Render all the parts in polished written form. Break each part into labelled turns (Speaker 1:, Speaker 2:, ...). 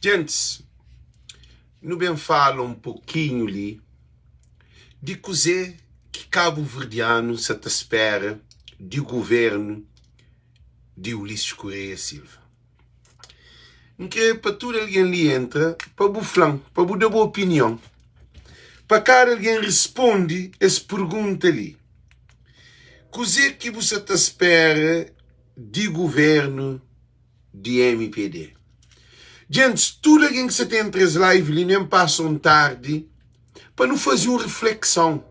Speaker 1: Gente, no bem fala um pouquinho ali de coisa que cabo-verdiano se te espera de governo de Ulisses Correia Silva. Em que para tudo alguém ali entra, para buflão, para dar boa opinião. Para cá alguém responde essa pergunta ali. Coisa que você te espera de governo de MPD? Gente, tudo alguém que você tem entre as lives ali nem passam tarde para não fazer uma reflexão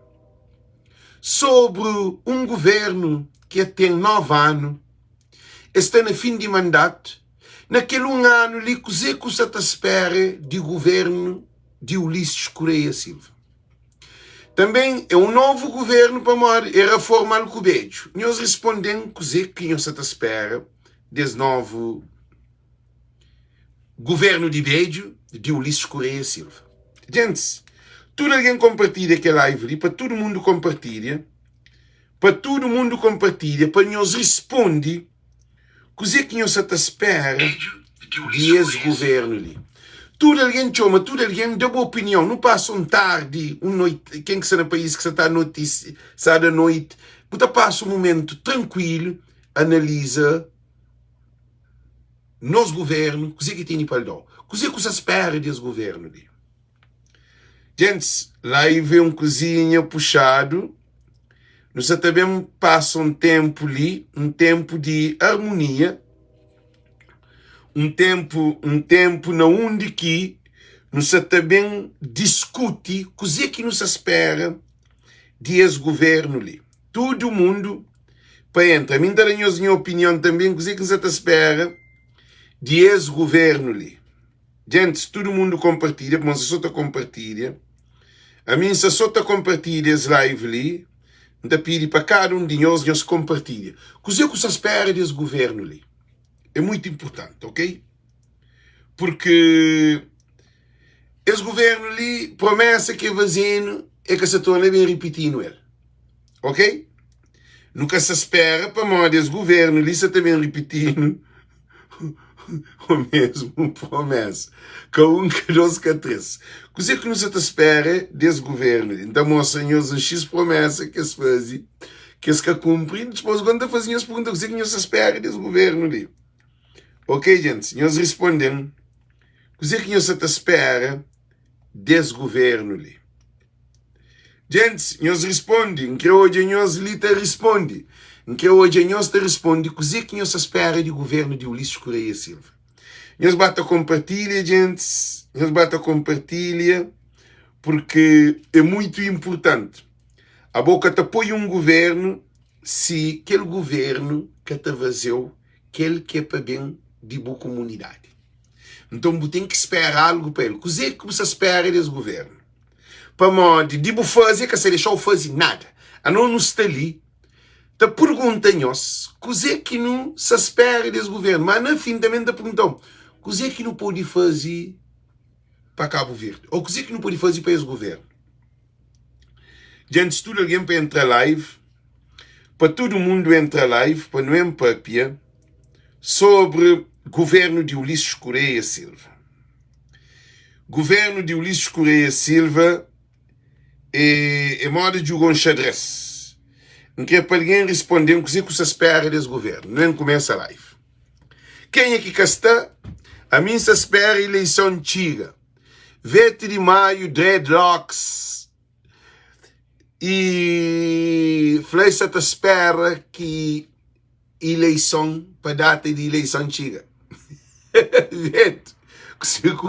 Speaker 1: sobre um governo que tem 9 anos, está no fim de mandato, naquele ano ali, coisa que você te espera de governo de Ulisses Correia Silva. Também é um novo governo para morrer, é reforma ao Cubejo. Nós respondemos coisa que você te espera desse novo governo de Bejo de Ulisses Correia Silva. Gente, tudo alguém compartilha aquela live ali, para todo mundo compartilha, para nós responder coisa que nós te espera de esse governo ali. Tudo alguém chama, tudo alguém dá boa opinião, não passa tarde, noite, quem que está no país que você está notícia, sai da noite, você passa um momento tranquilo, analisa nos governo, coisa que tem para dar, coisa que você espera desse governo ali. Gente, live é um cozinha puxado, nós também passa um tempo ali, um tempo de harmonia, um tempo na onde que nós também discute coisa que nos espera desse governo ali. Todo mundo para entrar. A mim dá a minha opinião também, coisa que nos espera desse governo ali. Gente, todo mundo compartilha, mas se só te compartilha. A mim se só te compartilha esse live ali, então pedi para cada um de nós compartilha. Coisa que se espera desse governo ali. É muito importante, ok? Porque esse governo ali, promessa que é vazio, é que se torna bem repetindo ele. Ok? Nunca se espera para morrer esse governo ali, se também repetindo o mesmo promessa. Que um, que dois, que três. Coisa que não se espera desse governo ali. Então, meus senhores, um X promessa que se faz, que se cumpre, depois quando fazem as perguntas, coisa que não se espera desse governo ali. Ok, gente? Nós respondemos. Coisa que nós te espera desse governo ali. Gente, nós respondemos. Que hoje nós lhe te responde. Que hoje nós te responde. Coisa que nós espera do governo de Ulisses Correia Silva. Nós bata compartilha, gente. Nós bata compartilha. Porque é muito importante. A boca te apoia um governo se aquele governo que te vazou, aquele que é para bem de boa comunidade. Então, você tem que esperar algo para ele. Coisa que você espera desse governo? Para modo de fazer, que você deixou fazer nada. A não está ali. Te pergunta-nos, coisa que não se espera desse governo? Mas, no fim, também te perguntam, coisa que não pode fazer para Cabo Verde? Ou coisa que não pode fazer para esse governo? Gente, se tudo alguém para entrar live, para todo mundo entrar live, para não empapia, sobre governo de Ulisses Correia Silva. Governo de Ulisses Correia Silva é modo de jogar um xadrez. Em que é para alguém responder o que se espera desse governo. Nem começa a live. Quem é que cá está? A mim se espera eleição antiga. 20 de maio, dreadlocks. E Flecha te espera que eleição, para data de eleição antiga. Gente, com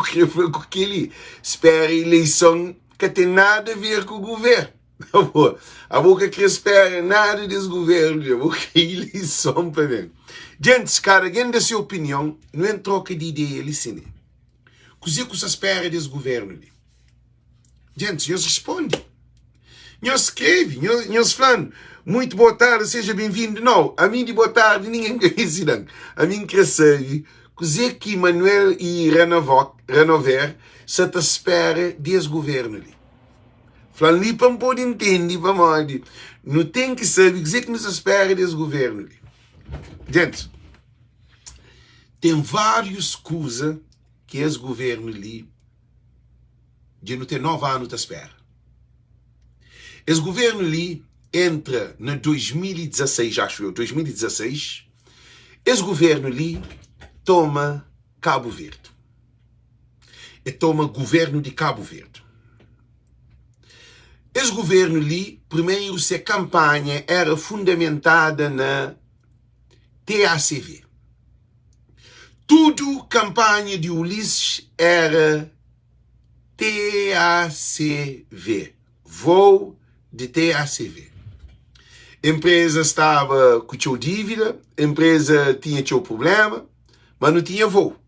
Speaker 1: aquele espera eleição que tem nada a ver com o governo. A boca que espera nada desse governo, a boca é eleição para ver. Gente, cara, alguém da sua opinião, não é troca de ideia ali, sim. Coisa que se espera desse governo ali. Gente, nós responde. Nós escreve, nós falando. Muito boa tarde, seja bem-vindo. Não, a mim de boa tarde ninguém quer dizer não. A mim quer saber coisa que Manuel e Renover se te espera desse governo ali. Falando ali para me poder entender, para modo. Não tem que saber coisa que nos espera desse governo ali. Gente, tem várias coisas que esse governo ali já não tem 9 anos à espera. Esse governo ali entra na 2016, acho eu, 2016, esse governo ali toma Cabo Verde. E toma governo de Cabo Verde. Esse governo ali, primeiro, se a campanha era fundamentada na TACV. Tudo campanha de Ulisses era TACV. Voo de TACV. A empresa estava com sua dívida, a empresa tinha seu problema, mas não tinha voo.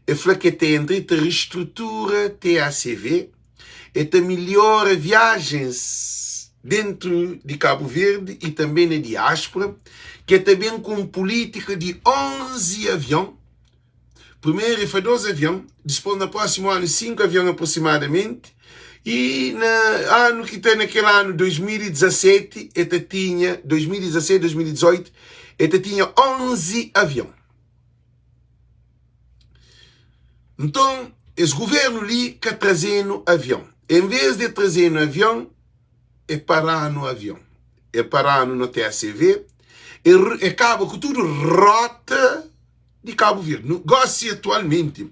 Speaker 1: E flaquete entre a reestrutura TACV e te melhora viagens dentro de Cabo Verde e também na diáspora, que é também com política de 11 aviões. Primeiro foi 2 aviões, depois no próximo ano 5 aviões aproximadamente, e no ano que tem naquele ano 2017, ele tinha 2017, 2018, ele tinha 11 aviões. Então, esse governo ali que trazendo avião. Em vez de trazer no avião, é parar no avião. É parar no TACV, e acaba com tudo rota de Cabo Verde. Negócio atualmente.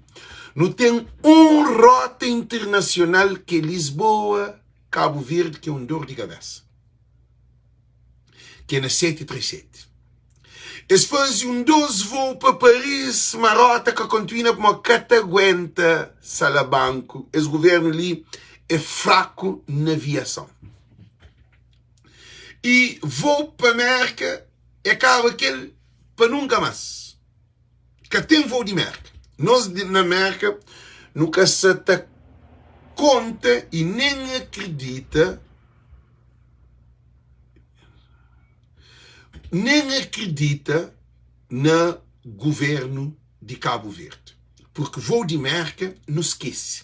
Speaker 1: Não tem rota internacional que Lisboa, Cabo Verde, que é dor de cabeça. Que é na 737. Eles fazem 12 voos para Paris, uma rota que continua para uma cataguenta Salabanco. Esse governo ali é fraco na aviação. E voo para a América é acaba aquele para nunca mais. Que tem voo de América. Nós na América nunca se dá conta e nem acredita no governo de Cabo Verde. Porque voo de América não esquece.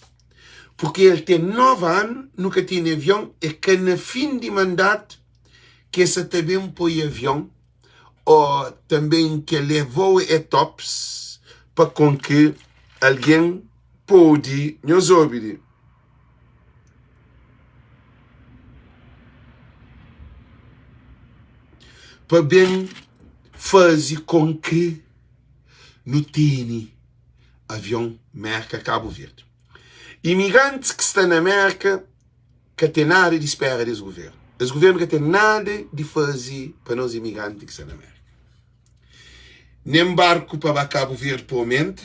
Speaker 1: Porque ele tem 9 anos, nunca tinha avião, e que no fim de mandato, que esse também põe avião, ou também que levou a tops, para com que alguém pode nos ouvir. Para bem fazer com que não tenha avião América Cabo Verde. Imigrantes que estão na América que tem nada de espera desse governo. Esse governo que tem nada de fazer para nós imigrantes que estão na América. Nem barco para Cabo Verde para aumento,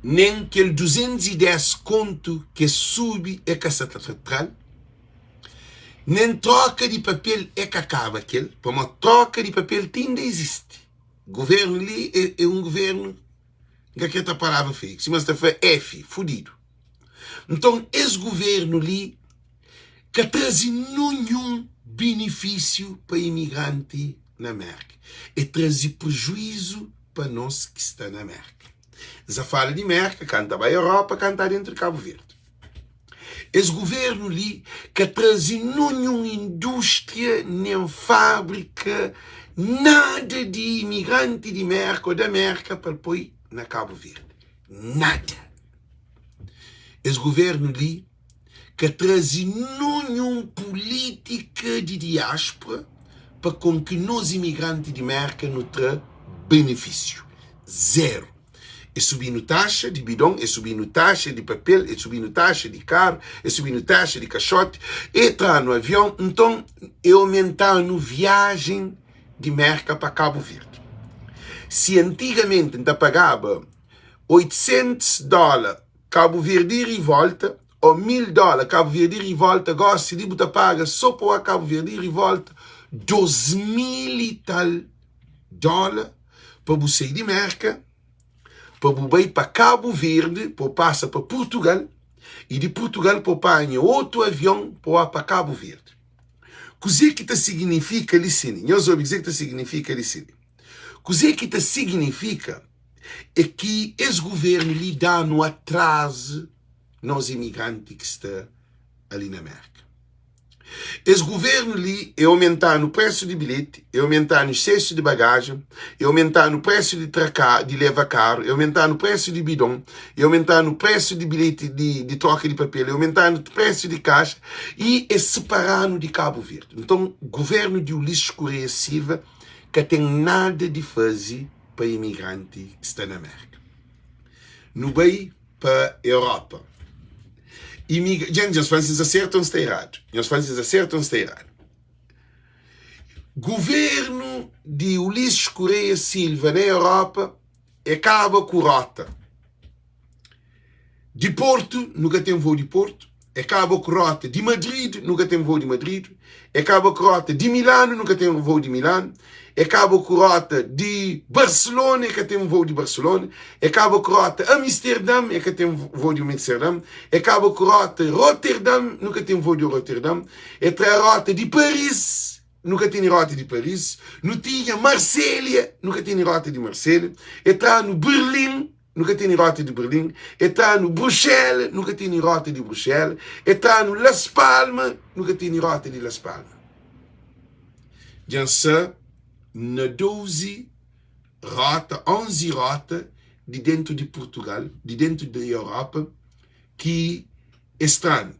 Speaker 1: nem aquele 210 conto que sube é que se central, nem troca de papel é que acaba aquele, para uma troca de papel ainda existe. O governo ali é um governo que aqui está a palavra feia, se mas está F, fudido. Então, esse governo ali que traz nenhum benefício para imigrante na América. E traz prejuízo para nós que está na América. Já fala de América, canta para a Europa, canta dentro de Cabo Verde. Esse governo ali que traz nenhuma indústria, nem fábrica, nada de imigrante de América ou da América para pôr na Cabo Verde. Nada. Esse governo ali que traz nenhuma política de diáspora para com que nós imigrantes de América não tenham benefício. Zero. É subindo taxa de bidão, é subindo taxa de papel, é subindo taxa de carro, é subindo taxa de caixote, entrar no avião, então é aumentando viagem de América para Cabo Verde. Se antigamente ainda pagava $800 Cabo Verde e volta, ou $1.000 Cabo Verde e volta, agora se você paga só para Cabo Verde e volta, $2.000 e tal para você ir de América, para você ir para Cabo Verde, para passar para Portugal, e de Portugal para apanhar outro avião para Cabo Verde. O que isso significa, Licine? Eu ouvi dizer que isso significa, Licine. O que isso significa é que esse governo lhe dá no atraso nos imigrantes que estão ali na América. Esse governo ali é aumentar o preço de bilhete, é aumentar o excesso de bagagem, é aumentar o preço de levar carro, é aumentar o preço de bidão, é aumentar o preço de bilhete de troca de papel, é aumentar o preço de caixa e é separando de Cabo Verde. Então, o governo de Ulisses Correia Silva que tem nada de fazer para imigrante que está na América. No bem para a Europa. Gente, os franceses acertam, está errado. Os franceses acertam, está errado. Governo de Ulisses Correia Silva na Europa acaba com rota. De Porto, nunca tem voo de Porto. Acaba com rota de Madrid, nunca tem voo de Madrid. Acaba com rota de Milano, nunca tem voo de Milano. Acaba com rota de Barcelona, que tem voo de Barcelona. Acaba com rota Amsterdã, que tem voo de Amsterdã. Acaba com rota Rotterdam, nunca tem voo de Rotterdam. Entra a rota de Paris, nunca tem rota de Paris. Não tinha Marselha, nunca tem rota de Marselha. Entra no Berlim, nunca tem rota de Berlim. Está no Bruxelas, nunca tem rota de Bruxelas. Está no Las Palmas, nunca tem rota de Las Palmas. Já sei, na 12 rota, 11 rota de dentro de Portugal, de dentro da Europa, que estão.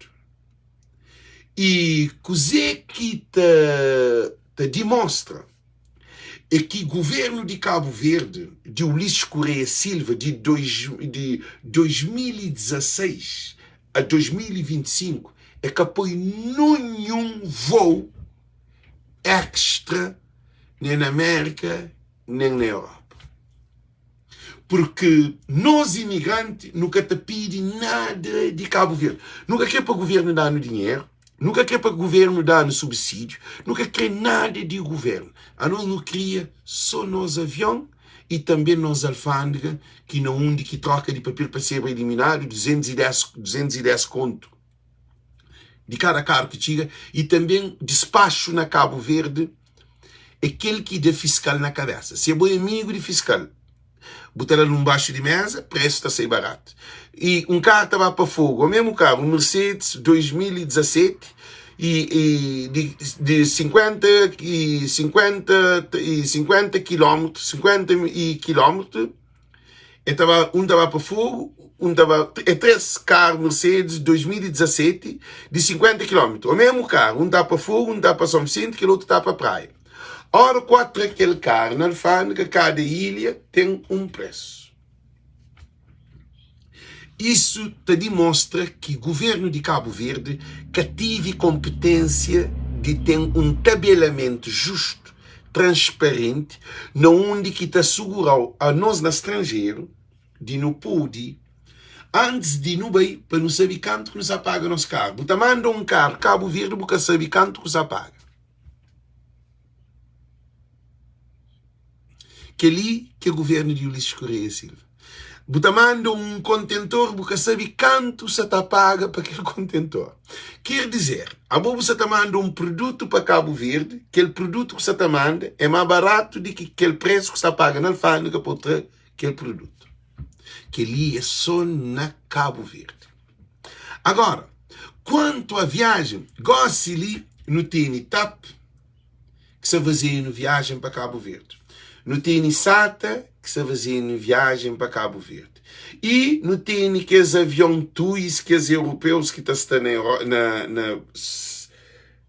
Speaker 1: E coisa que te demonstra é que o governo de Cabo Verde, de Ulisses Correia Silva, de 2016 a 2025, é que apoia nenhum voo extra, nem na América, nem na Europa. Porque nós, imigrantes, nunca te pedem nada de Cabo Verde. Nunca quer para o governo dar dinheiro, nunca quer para o governo dar subsídio, nunca quer nada de governo. A nós não cria só nos aviões e também nos alfândegas, que não onde que troca de papel para ser eliminado, 210 conto de cada carro que chega, e também despacho na Cabo Verde, aquele que dá fiscal na cabeça. Se é bom amigo de fiscal, botar ele num baixo de mesa, preço está a ser barato. E um carro estava para fogo, o mesmo carro, um Mercedes 2017, de 50 quilômetros, um estava para fogo, três carros Mercedes 2017 de 50 quilômetros. O mesmo carro, um está para fogo, um está para São Vicente, que o outro está para praia. Ora, quatro aquele carro na alfândega, cada ilha tem um preço. Isso te demonstra que o governo de Cabo Verde que tive competência de ter um tabelamento justo, transparente, onde que te assegurou a nós no estrangeiro de não poder, antes de não ir, para não saber quanto que nos apaga nosso carro. Você manda um carro Cabo Verde, porque sabe quanto que nos apaga. Que ali que é o governo de Ulisses Correia Silva. Você manda um contentor, porque sabe quanto você está paga para aquele contentor. Quer dizer, a você está manda um produto para Cabo Verde, aquele produto que você está manda é mais barato do que aquele preço que você paga na alfândega para outro aquele produto. Que ali é só na Cabo Verde. Agora, quanto à viagem, gosto ali no tem TAP, que você fazia no viagem para Cabo Verde. No tem SATA, que se fazia viagem para Cabo Verde. E no tem aqueles aviões TUIs, que os europeus que estão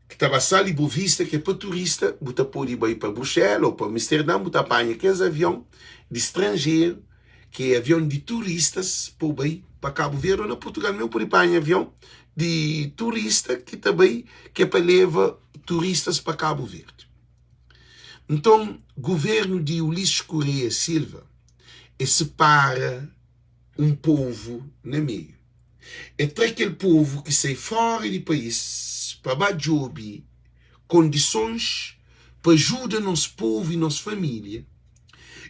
Speaker 1: que estão passando ali Boa Vista, que é para turista, você pode ir para Bruxelas ou para Amsterdã, você apanha aqueles aviões de estrangeiro, que é avião de turistas, para ir para Cabo Verde, ou na Portugal mesmo, pode apanhar avião de turista, que também que é para levar turistas para Cabo Verde. Então, o governo de Ulisses Correia Silva separa um povo no meio. É para aquele povo que sai fora do país para bajobi condições para ajudar nosso povo e nossa família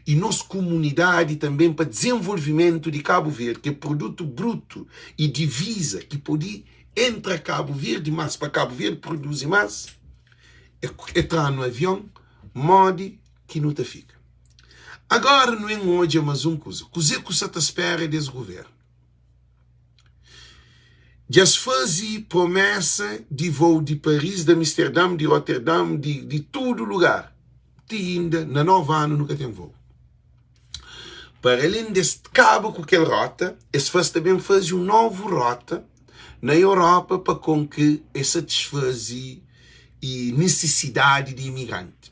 Speaker 1: e nossa comunidade também para desenvolvimento de Cabo Verde, que é produto bruto e divisa que pode entrar Cabo Verde, mas para Cabo Verde produzir mais, entrar no avião, modo que não te fica. Agora não é hoje mais uma coisa. Coisa que você te espera desse governo. já se fazia promessa de voo de Paris, de Amsterdã, de Roterdão, de todo lugar. E ainda, na 9 anos, nunca tem voo. Para além desse cabo com aquela rota, esse faz também faz uma nova rota na Europa para com que satisfazer a necessidade de imigrante.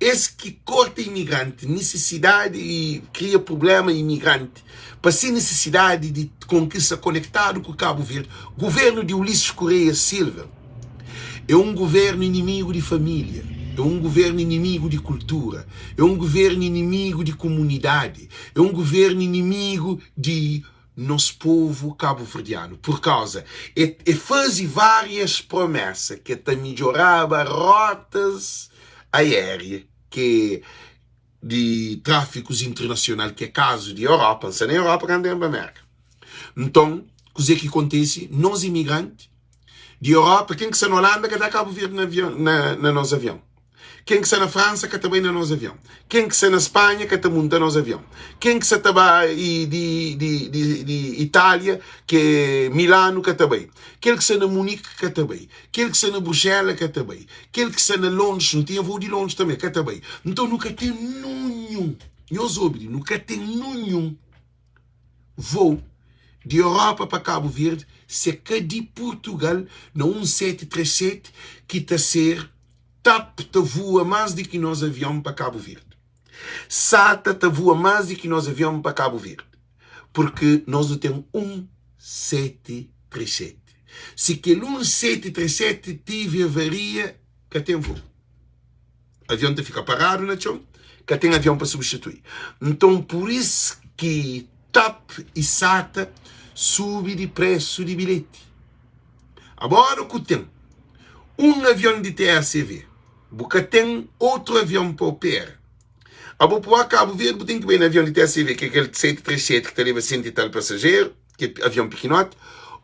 Speaker 1: Esse que corta imigrante, necessidade e cria problema imigrante, para ser necessidade de conquista conectado com o Cabo Verde, governo de Ulisses Correia Silva é um governo inimigo de família, é um governo inimigo de cultura, é um governo inimigo de comunidade, é um governo inimigo de nosso povo cabo-verdiano, por causa faz várias promessas que até melhorava rotas aéreas que de tráficos internacionais, que é caso de Europa, se na Europa que anda na América. Então, o que acontece? Nós imigrantes de Europa, quem que está na Holanda, que está a Cabo Verde na nosso avião. Quem que está na França, que está bem no nosso avião. Quem que está na Espanha, que está muito no nosso avião. Quem que está de Itália, que é Milano, que está bem. Quem que está na Munique, que está bem. Quem que está na Bruxelas, que está bem. Quem que está na Londres, não tinha voo de Londres também, que está bem. Então nunca tem nenhum, nunca tem nenhum voo de Europa para Cabo Verde, se é de Portugal, na 1737, que está a ser TAP te voa mais do que nós avião para Cabo Verde. SATA te voa mais do que nós avião para Cabo Verde. Porque nós não temos 1737. Se aquele 1737 tive avaria, que tem voo. O avião te fica parado na chão, que tem avião para substituir. Então, por isso que TAP e SATA subem de preço de bilhete. Agora o que tem? Um avião de TACV, porque tem outro avião para operar. A para Cabo Verde, tem que ver no avião de TACV, que é aquele 737 que leva 100 e tal passageiros, que é avião pequenote,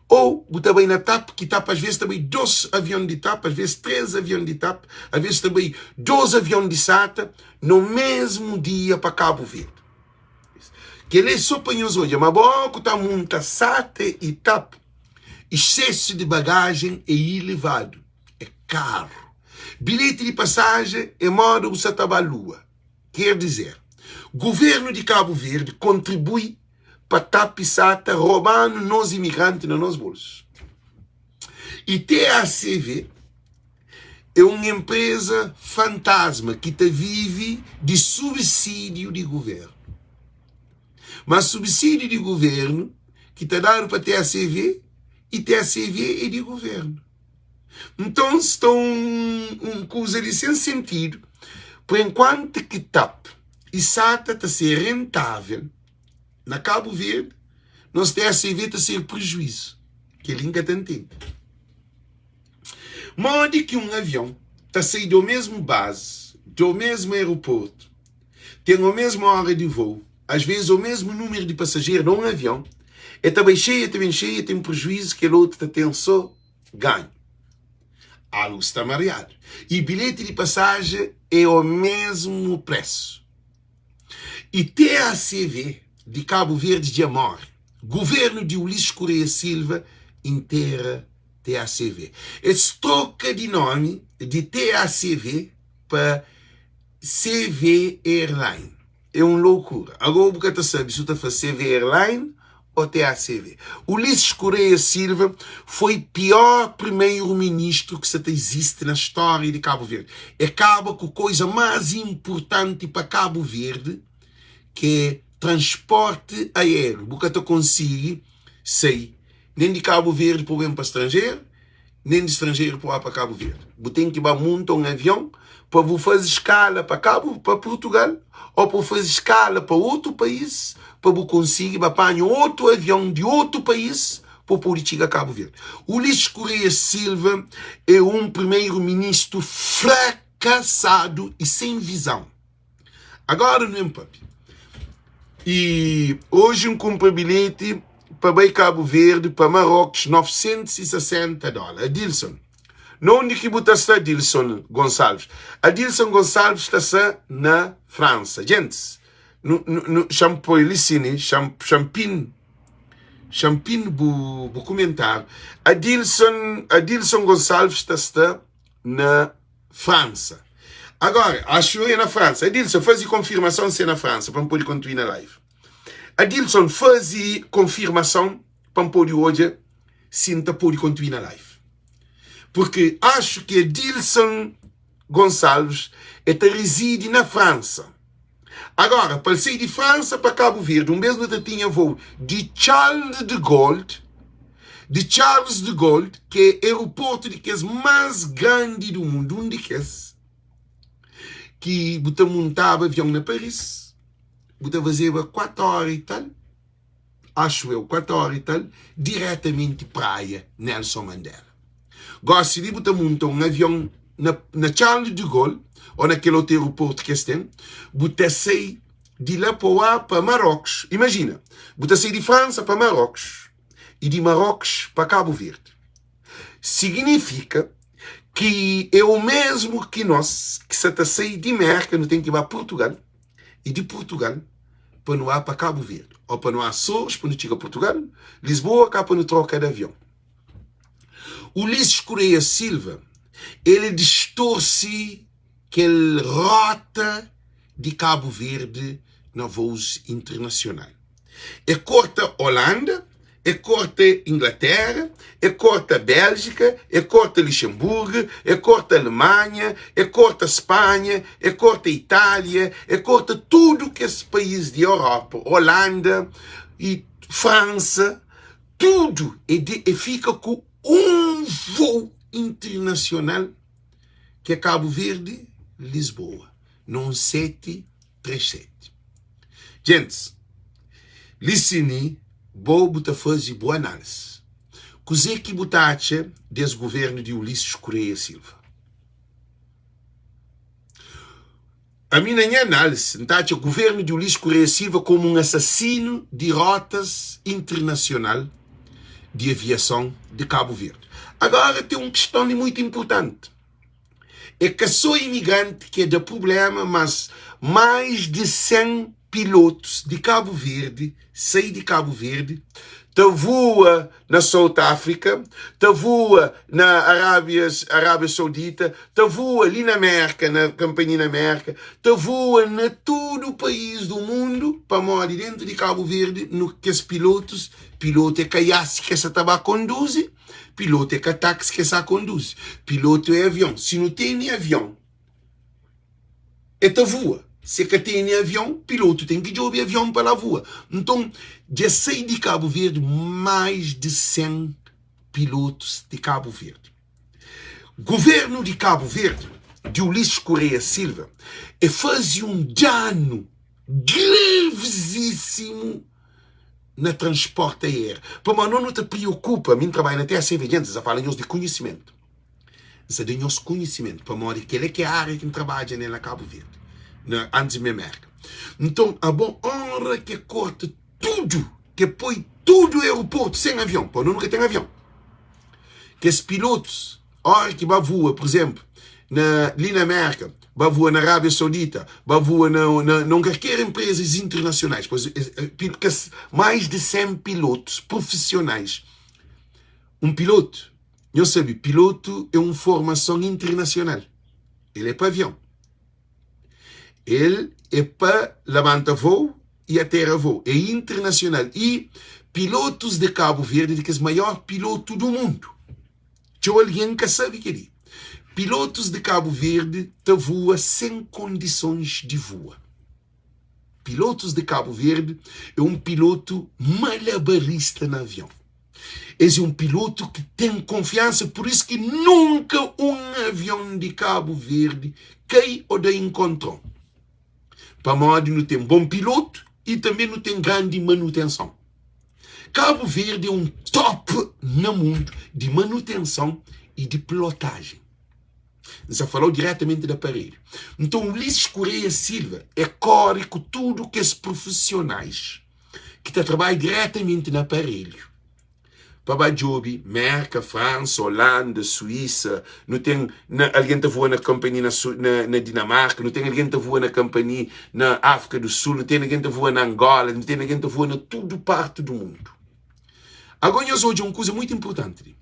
Speaker 1: ou também na TAP, que TAP às vezes também 2 aviões de TAP, às vezes 3 aviões de TAP, às vezes também 2 aviões de SATA, no mesmo dia para Cabo Verde. Que ele é só para nós hoje, mas bom que está muita SATA e TAP, excesso de bagagem é elevado. É caro. Bilhete de passagem é modo que você estava à lua. Quer dizer, o governo de Cabo Verde contribui para TAP e SATA roubando nós imigrantes nos nossos bolsos. E TACV é uma empresa fantasma que vive de subsídio de governo. Mas subsídio de governo que está dado para TACV e TACV é de governo. Então, estão coisa ali sem sentido. Por enquanto que TAP e SATA está a ser rentável na Cabo Verde, nós TACV está a ser prejuízo. Que ele nunca tem. Modo que um avião está a sair do mesmo base, do mesmo aeroporto, tem a mesma hora de voo, às vezes o mesmo número de passageiros num avião, é também cheia, tem prejuízo que o outro tem só ganho. A luz está mareado. E bilhete de passagem é o mesmo preço. E TACV de Cabo Verde de Amor, governo de Ulisses Correia Silva, inteira TACV. Esse troca de nome de TACV para CV Airline. É uma loucura. Agora o que sabe se está fazendo CV Airline ou TACV. Ulisses Correia Silva foi o pior primeiro-ministro que existe na história de Cabo Verde. Acaba com a coisa mais importante para Cabo Verde, que é transporte aéreo. Porque tu consegue sair nem de Cabo Verde para o para estrangeiro, nem de estrangeiro para Cabo Verde. Você tem que montar um avião para fazer escala para Portugal, ou para fazer escala para outro país, para você conseguir apanhar outro avião de outro país para poder chegar a Cabo Verde. Ulisses Correia Silva é um primeiro-ministro fracassado e sem visão. Agora não é papi. E hoje compra bilhete para bem Cabo Verde, para Marrocos, $960. Adilson. Onde que você está, Adilson Gonçalves? Adilson Gonçalves está na França. Gente, no Champollicine, Champin, Champin bu comentar. Adilson Gonçalves está na França. Agora, acho eu na França. Adilson, faz confirmação se é na França, para poder continuar na live. Adilson, faz confirmação para poder hoje, sim, para poder continuar na live. Porque acho que Adilson Gonçalves reside na França. Agora, para sair de França para Cabo Verde, mesmo que tinha voo de Charles de Gaulle, que é o aeroporto que é mais grande do mundo, onde que você montava avião na Paris, você fazia 4 horas e tal, acho eu, 4 horas e tal, diretamente praia Nelson Mandela. Gosto de você montar um avião na Charles de Gaulle, ou naquele outro aeroporto que tem, você sai de lá para Marrocos. Imagina, você sai de França para Marrocos e de Marrocos para Cabo Verde. Significa que é o mesmo que nós, que se está sair de Merca, não tem que ir para Portugal, e de Portugal para não ir para Cabo Verde, ou para não ir a Açores, para não chegar a Portugal, Lisboa, cá para não trocar de avião. O Ulisses Correia Silva, ele distorce aquela rota de Cabo Verde na voos internacional. É corta Holanda, é corta Inglaterra, é corta Bélgica, é corta Luxemburgo, é corta Alemanha, é corta Espanha, é corta Itália, é corta tudo que é país de Europa, Holanda e França, tudo e fica com um voo internacional que é Cabo Verde, Lisboa, num 737. Gente, listen, vou fazer boa análise. Cos'è que botache desse governo de Ulisses Correia Silva? A minha análise está o governo de Ulisses Correia Silva como um assassino de rotas internacional de aviação de Cabo Verde. Agora tem uma questão muito importante. É que sou imigrante que é de problema, mas mais de 100 pilotos de Cabo Verde, saem de Cabo Verde, voa na South África, voa na Arábia Saudita, voa ali na América, na Companhia da América, voa na todo o país do mundo, para morar dentro de Cabo Verde, no que os piloto é caiaço que essa tabaco conduz, piloto é táxi que essa conduz, piloto é avião. Se não tem nem avião, voa. Se que tem avião, piloto tem que jogar avião para lá voa. Então, já sei de Cabo Verde mais de 100 pilotos de Cabo Verde. Governo de Cabo Verde, de Ulisses Correia Silva, faz um dano gravíssimo na transporte aéreo. Para não te preocupa, mim trabalho na TSC Vigentes, a falar de conhecimento. Isso de nosso conhecimento, para morar que é a área que trabalha na Cabo Verde. Antes de América. Então, a boa hora que corta tudo, que põe tudo no aeroporto sem avião, para nunca tem avião. Que os pilotos, a hora que vai voar, por exemplo, ali na América, vai voar na Arábia Saudita, vai voar não qualquer empresas internacionais, pois mais de 100 pilotos profissionais. Um piloto, eu sei, piloto é uma formação internacional. Ele é para avião. Ele é para levantar voo e aterrar voo. É internacional. E pilotos de Cabo Verde, que é o maior piloto do mundo. Tinha alguém que sabe que ele. Pilotos de Cabo Verde voam sem condições de voar. Pilotos de Cabo Verde é um piloto malabarista no avião. É um piloto que tem confiança, por isso que nunca um avião de Cabo Verde cai ou dá encontrão. Para modo não tem bom piloto e também não tem grande manutenção. Cabo Verde é um top no mundo de manutenção e de pilotagem. Já falou diretamente do aparelho. Então, Ulisses Correia Silva é corre com tudo que os profissionais que trabalham diretamente no aparelho. Para job, América, França, Holanda, Suíça, não tem alguém que voa na companhia na Dinamarca, não tem alguém que voa na companhia na África do Sul, não tem alguém que voa na Angola, não tem alguém que voa na toda parte do mundo. Agora, nós hoje uma coisa muito importante.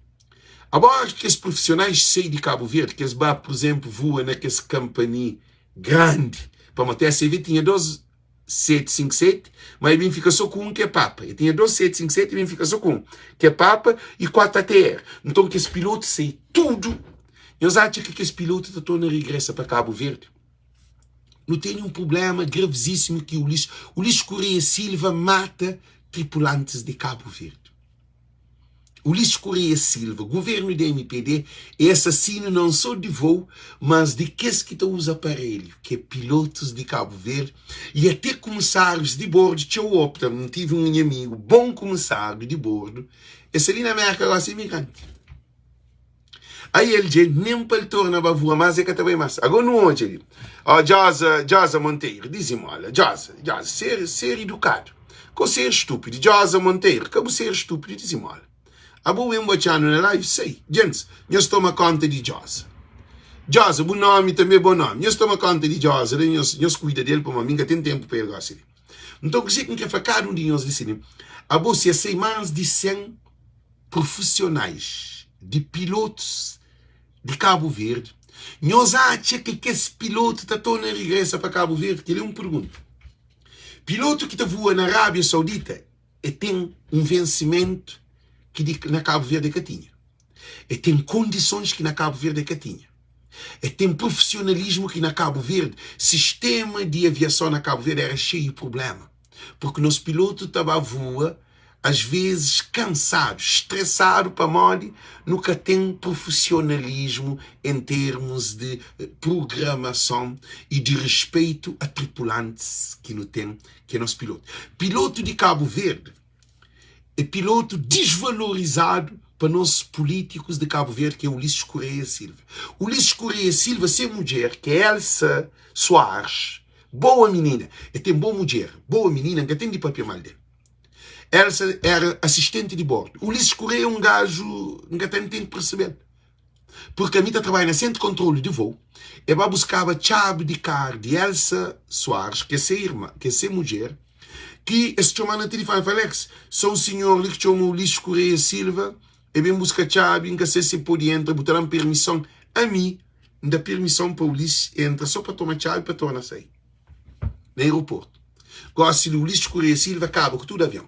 Speaker 1: Agora que os profissionais saem de Cabo Verde, que eles, por exemplo, voam naquela companhia grande, para manter a CV, tinha 12 757, mas ele fica só com um que é Papa. Ele tinha 12 757 e ele fica só com um, que é Papa e 4 ATR. Então, que esse piloto saem tudo. Nós achamos que esse piloto está na regressa para Cabo Verde. Não tem um problema gravíssimo que o Luís Correia Silva mata tripulantes de Cabo Verde. O Luís Correia Silva, governo da MPD, é assassino não só de voo, mas de que usa aparelho, que é pilotos de Cabo Verde, e até comissários de bordo, que eu opto, não tive um amigo, bom comissário de bordo, esse ali na América gosta de imigrante. Aí ele diz, nem para ele tornar a voar mais, é que também mais. Agora não onde ele, Jaza Monteiro, dizem, olha, Jaza, ser educado, com ser estúpido, Jaza Monteiro, como ser estúpido, dizem, olha. A boa embaixada na live, sei. Gente, nós tomamos conta de Jaza. Jaza, bom nome também, bom nome. Nós tomamos conta de Jaza, nós cuidamos dele, para mim, que tem tempo para ele assim. Então, o que é que cada um de nós disse? A boa se sei mais de 100 profissionais, de pilotos de Cabo Verde. Nós achamos que esse piloto está todo na regressa para Cabo Verde, que ele é um pergunta. Piloto que está voando na Arábia Saudita e tem um vencimento que na Cabo Verde que tinha. E tem condições que na Cabo Verde que tinha. E tem profissionalismo que na Cabo Verde, sistema de aviação na Cabo Verde era cheio de problema. Porque nos pilotos estavam a voar, às vezes cansados, estressados para morrer, nunca tem profissionalismo em termos de programação e de respeito a tripulantes que não tem, que é nosso piloto. Piloto de Cabo Verde é piloto desvalorizado para nossos políticos de Cabo Verde, que é o Ulisses Correia Silva. O Ulisses Correia Silva, sem mulher, que é Elsa Soares, boa menina, e tem boa mulher, boa menina, que tem de papel mal dele. Elsa era assistente de bordo. O Ulisses Correia é um gajo que tem que perceber. Porque a mim trabalha no centro de controle de voo, e vai buscar a chave de carro de Elsa Soares, que é ser irmã, que é ser mulher, que esse chama na telefone fala, Alex, sou um senhor que chama Ulisses Correia Silva, e vem buscar chave, em que se pode entrar, botaram permissão a mim, dá permissão para o Ulisses entrar, só para tomar chave para tornar sair. No aeroporto. Gosto de Ulisses Correia Silva, acaba com tudo avião.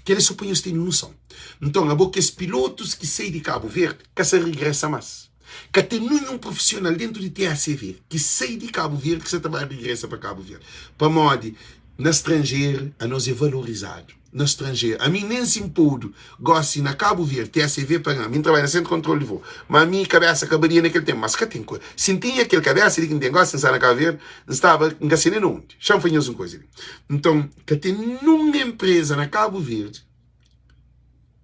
Speaker 1: Que eles suponham que têm noção. Então, a boca, esses pilotos que saem de Cabo Verde, que se regressa mais. Que tem nenhum profissional dentro de TACV que sai de Cabo Verde, que se trabalha e regressa para Cabo Verde. Para modo, no estrangeiro, a nós é valorizado. No estrangeiro, a mim nem se impudo, gosto na Cabo Verde, TACV para mim, trabalha no centro de controle de voo. Mas a minha cabeça acabaria naquele tempo. Mas que tem coisa. Se tinha aquele cabeça, ele que não tem gosto de estar na Cabo Verde, estava engacinando onde? Chama fanhoso uma coisa. Então, que tem nenhuma empresa na Cabo Verde,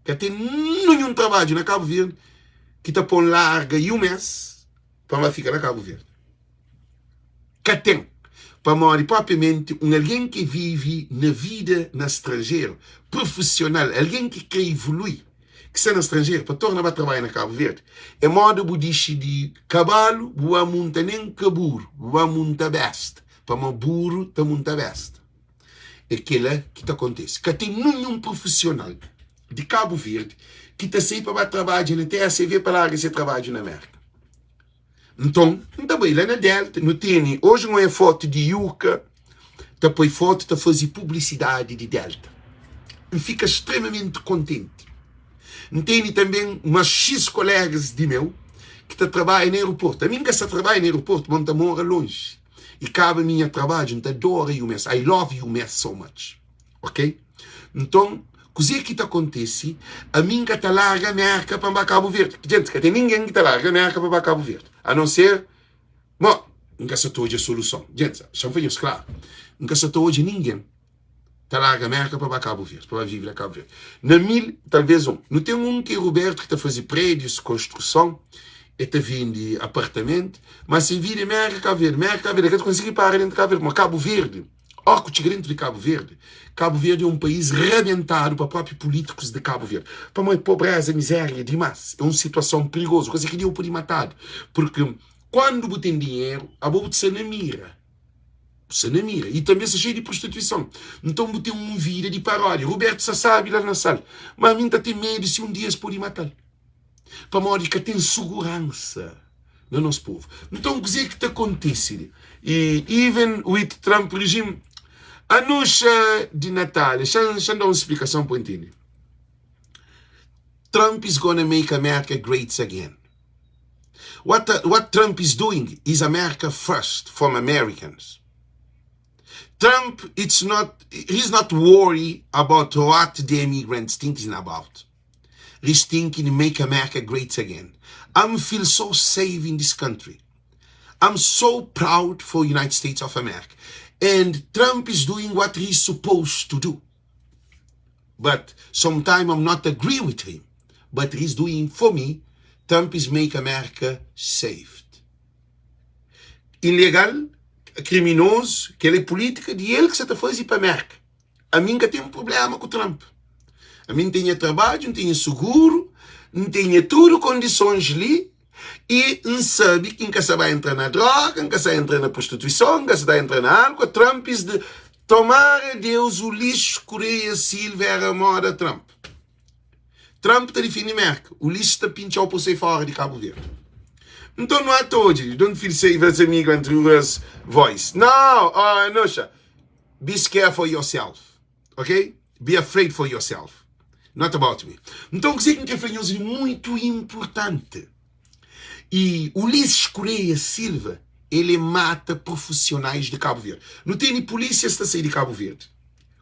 Speaker 1: que tem nenhum trabalho na Cabo Verde, que está por larga e um mês, para ela ficar na Cabo Verde. Que tem. Para morrer propriamente alguém que vive na vida no estrangeiro, profissional, alguém que quer evoluir, que está no estrangeiro, para tornar a trabalhar na Cabo Verde. É modo budiche de cavalo, boa monta nem caburo, boa monta besta. Para o burro, está monta besta. É aquilo que está acontecendo. Que tem nenhum profissional de Cabo Verde que está sempre para trabalhar na TACV para lá esse trabalho na América. Então, também lá na Delta, não tem, hoje não é foto de Yuca, depois foto de fazer publicidade de Delta. E fica extremamente contente. Não tem também umas X colegas de meu que trabalham no aeroporto. A mim que trabalha no aeroporto, monta mora longe. E cabe a minha trabalho, então adoro you, mess. I love you, mess, so much. Ok? Então, coisa que acontece, a mim que está larga a América para Cabo Verde. Gente, que tem ninguém que está larga a América para Cabo Verde. A não ser, bom, nunca se hoje a solução. Gente, já foi isso, claro. Nunca se hoje ninguém está larga a América para Cabo Verde, para viver a Cabo Verde. Na mil, talvez um. Não tem um que é Roberto que está fazendo prédios, construção, e está vindo apartamento, mas se vir América, Cabo Verde, é que tu consegue parar dentro de Cabo Verde, mas Cabo Verde, ó, que dentro de Cabo Verde é um país rebentado para próprios políticos de Cabo Verde. Para uma pobreza, miséria demais. É uma situação perigosa, coisa que deu por ir matado. Porque quando você tem dinheiro, a boa você na mira. Você não mira. E também se cheio de prostituição. Então, eu tenho uma vida de paródia. Roberto só sabe lá na sala. Mas a mim tem medo se um dia se pode matar. Para modo que tem segurança no nosso povo. Então, o que é que acontece? E, even with Trump regime, a noite de Natal, deixa eu dar uma explicação para entender. Trump is going to make America great again. What Trump is doing is America first from Americans. Trump, he's not worried about what the immigrants thinking about. He's thinking to make America great again. I feel so safe in this country. I'm so proud for the United States of America. And Trump is doing what he's supposed to do. But sometimes I'm not agree with him. But he's doing for me. Trump is make America safe. Ilegal, criminoso, que ele é política de ele que se está fazendo para a América. A mim que tem um problema com o Trump. A mim tenho trabalho, não tenho seguro, não tenho tudo condições ali. E não sabe quem que vai entrar na droga, quem que vai entrar na prostituição, quem que vai entrar na álcool. Trump é de tomar a Deus o lixo, Coreia, Silva, era a moda Trump. Trump está definindo América. O lixo está pinchado por sair fora de Cabo Verde. Então não há todo. Don't feel safe as immigrant through voice. No, Nusha. Be scared for yourself. Ok? Be afraid for yourself. Not about me. Então, o que é muito importante. E Ulisses Correia Silva, ele mata profissionais de Cabo Verde. Não tem polícia que está a sair de Cabo Verde.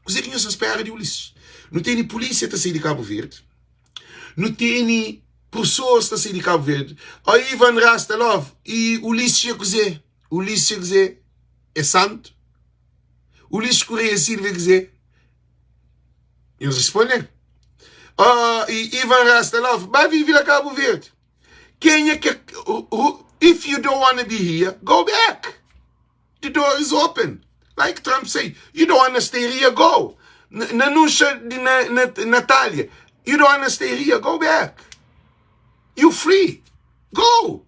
Speaker 1: O que não se espera de Ulisses? Não tem polícia que está a sair de Cabo Verde. Não tem pessoas que estão a sair de Cabo Verde. Aí Ivan Rastalov e Ulisses Jacuzé. Ulisses Jacuzé é santo. Ulisses Correia Silva Jacuzé. Eles respondem. E Ivan Rastalov vai viver a Cabo Verde. Quem é que... If you don't want to be here, go back. The door is open. Like Trump said, you don't want to stay here, go. Nanusha de Natália, you don't want to stay here, go back. You're free. Go.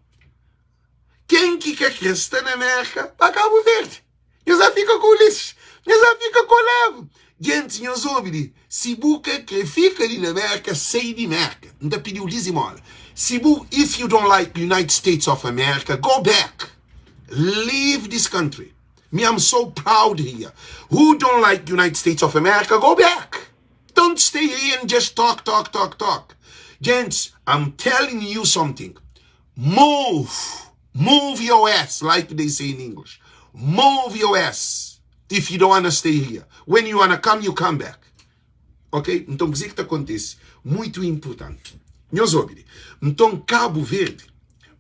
Speaker 1: Quem que quer estar na América, para Cabo Verde. E já fica com o lixo. E já fica com o levo. Gente, meus ouvintes, se busca que fica ali na América, sai de América. Não te pediu dizimola. If you don't like the United States of America, go back. Leave this country. Me, I'm so proud here. Who don't like the United States of America, go back. Don't stay here and just talk. Gents, I'm telling you something. Move. Move your ass, like they say in English. Move your ass if you don't want to stay here. When you want to come, you come back. Ok? Então, o que está acontecendo? Muito importante. Meus ouvintes, então Cabo Verde,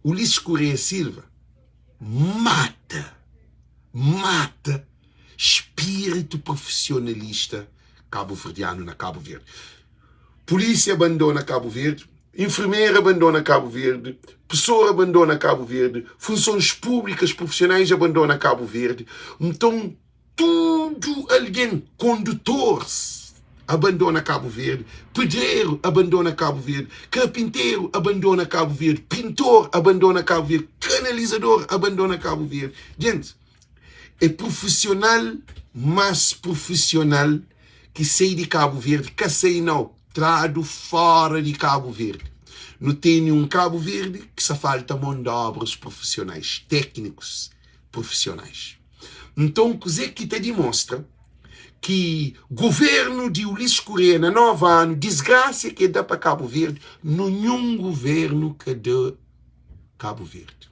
Speaker 1: Ulisses Correia Silva, mata espírito profissionalista cabo-verdiano na Cabo Verde. Polícia abandona Cabo Verde, enfermeira abandona Cabo Verde, pessoa abandona Cabo Verde, funções públicas profissionais abandona Cabo Verde. Então, tudo alguém, condutores, abandona Cabo Verde, pedreiro abandona Cabo Verde, carpinteiro abandona Cabo Verde, pintor abandona Cabo Verde, canalizador abandona Cabo Verde. Gente, é profissional, mas profissional que sai de Cabo Verde, que sai não, trado fora de Cabo Verde. Não tem nenhum Cabo Verde que só falta mão de obras profissionais, técnicos profissionais. Então, o que te demonstra que governo de Ulisses Correia na 9 anos, desgraça que dá para Cabo Verde, nenhum governo que dá Cabo Verde.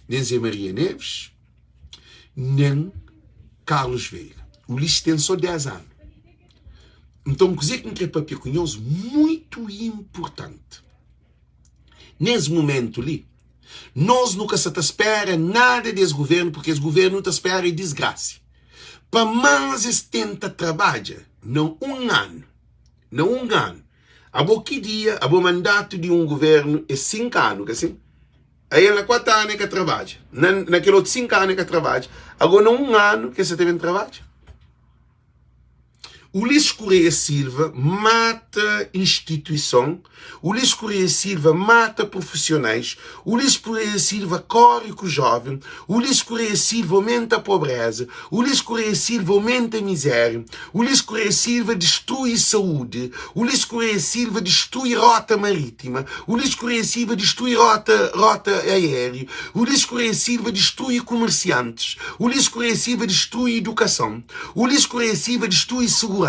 Speaker 1: Nem Zé Maria Neves, nem Carlos Veiga. Ulisses tem só 10 anos. Então, o que é para Picunhoso muito importante. Nesse momento ali, nós nunca se espera nada desse governo, porque esse governo não te espera desgraça. Para mais tenta trabalhar, não um ano. A que dia, a mandato de um governo é 5 anos, assim. Aí na 4 anos que trabalha. Naquele outro 5 anos que trabalha. Agora não um ano que você teve trabalho. Ulisses Correia Silva mata instituição, Ulisses Correia Silva mata profissionais, Ulisses Correia Silva corre com o jovem, Ulisses Correia Silva aumenta a pobreza, Ulisses Correia Silva aumenta a miséria, Ulisses Correia Silva destrui saúde, Ulisses Correia Silva destrui rota marítima, Ulisses Correia Silva destrui rota aérea, Ulisses Correia Silva destrui comerciantes, Ulisses Correia Silva destrui educação, Ulisses Correia Silva destrui segurança,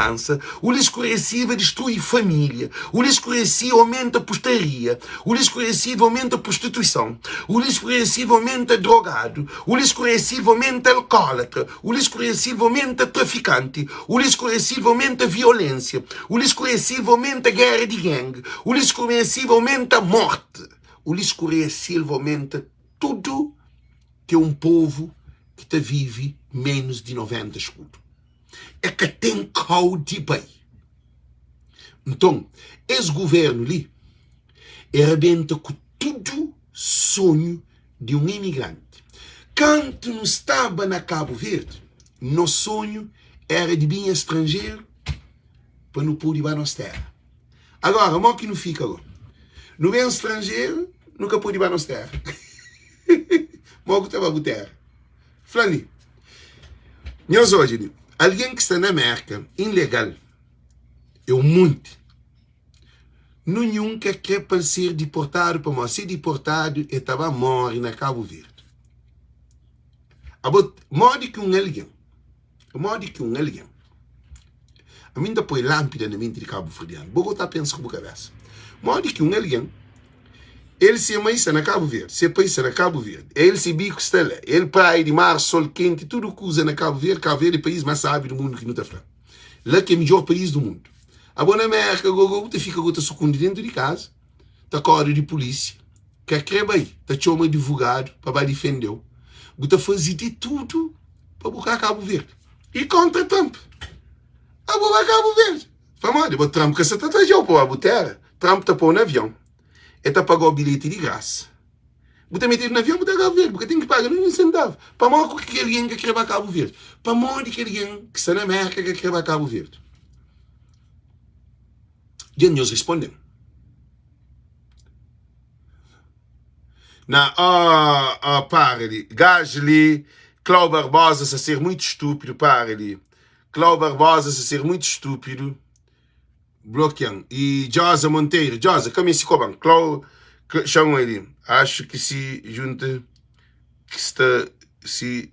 Speaker 1: Ulisses Correia Silva destrui família, Ulisses Correia Silva aumenta a postaria, Ulisses Correia Silva aumenta a prostituição, Ulisses Correia Silva aumenta drogado, Ulisses Correia Silva aumenta alcoólatra, Ulisses Correia Silva aumenta traficante, Ulisses Correia Silva aumenta violência, Ulisses Correia Silva aumenta guerra de gangue, Ulisses Correia Silva aumenta morte, Ulisses Correia Silva aumenta tudo que um povo que te vive menos de 90 escudos. É que tem de bem. Então, esse governo ali arrebenta com tudo sonho de um imigrante. Quando não estava na Cabo Verde, nosso sonho era de vir estrangeiro para não poder ir para nossa terra. Agora, o que não fica agora? Não vem estrangeiro, nunca pode ir para nossa terra. Mas que estava na terra. Flani, nós hoje, alguém que está na América, ilegal, é um monte. Nenhum que quer para ser deportado, para nós ser deportado, e estava morto na Cabo Verde. Morre que um alguém. Morre que um alguém. A mim põe lâmpada na mente de Cabo Verdeano. Bogotá pensa com a cabeça. Morre que um alguém. Ele se mais na Cabo Verde, se pensa na Cabo Verde, ele se bico estela, ele praia de mar, sol quente, tudo que usa na Cabo Verde é o país mais sábio do mundo que não está falando. Lá que é o melhor país do mundo. A boa América, você fica com sucundo dentro de casa, está corre de polícia, quer creba aí, está chama advogado para defender, você faz de tudo para buscar Cabo Verde. E contra Trump. A boa Cabo Verde. Famoso, o Trump que se está trazendo para a terra, Trump está pôr no avião. Ele pagou o bilhete de graça. Você meter no avião, você Cabo Verde, porque tem que pagar um centavo. Para morrer que alguém que quer Cabo Verde. Para morrer que alguém que está na América que quer Cabo Verde. E nós respondemos. Para ali. Gasly, Cláudio Barbosa a ser muito estúpido, para ali. Cláudio Barbosa a ser muito estúpido. Bloqueando. E Josa Monteiro. Josa, como esse coban? Chamam ele. Acho que se junta. Que está. Se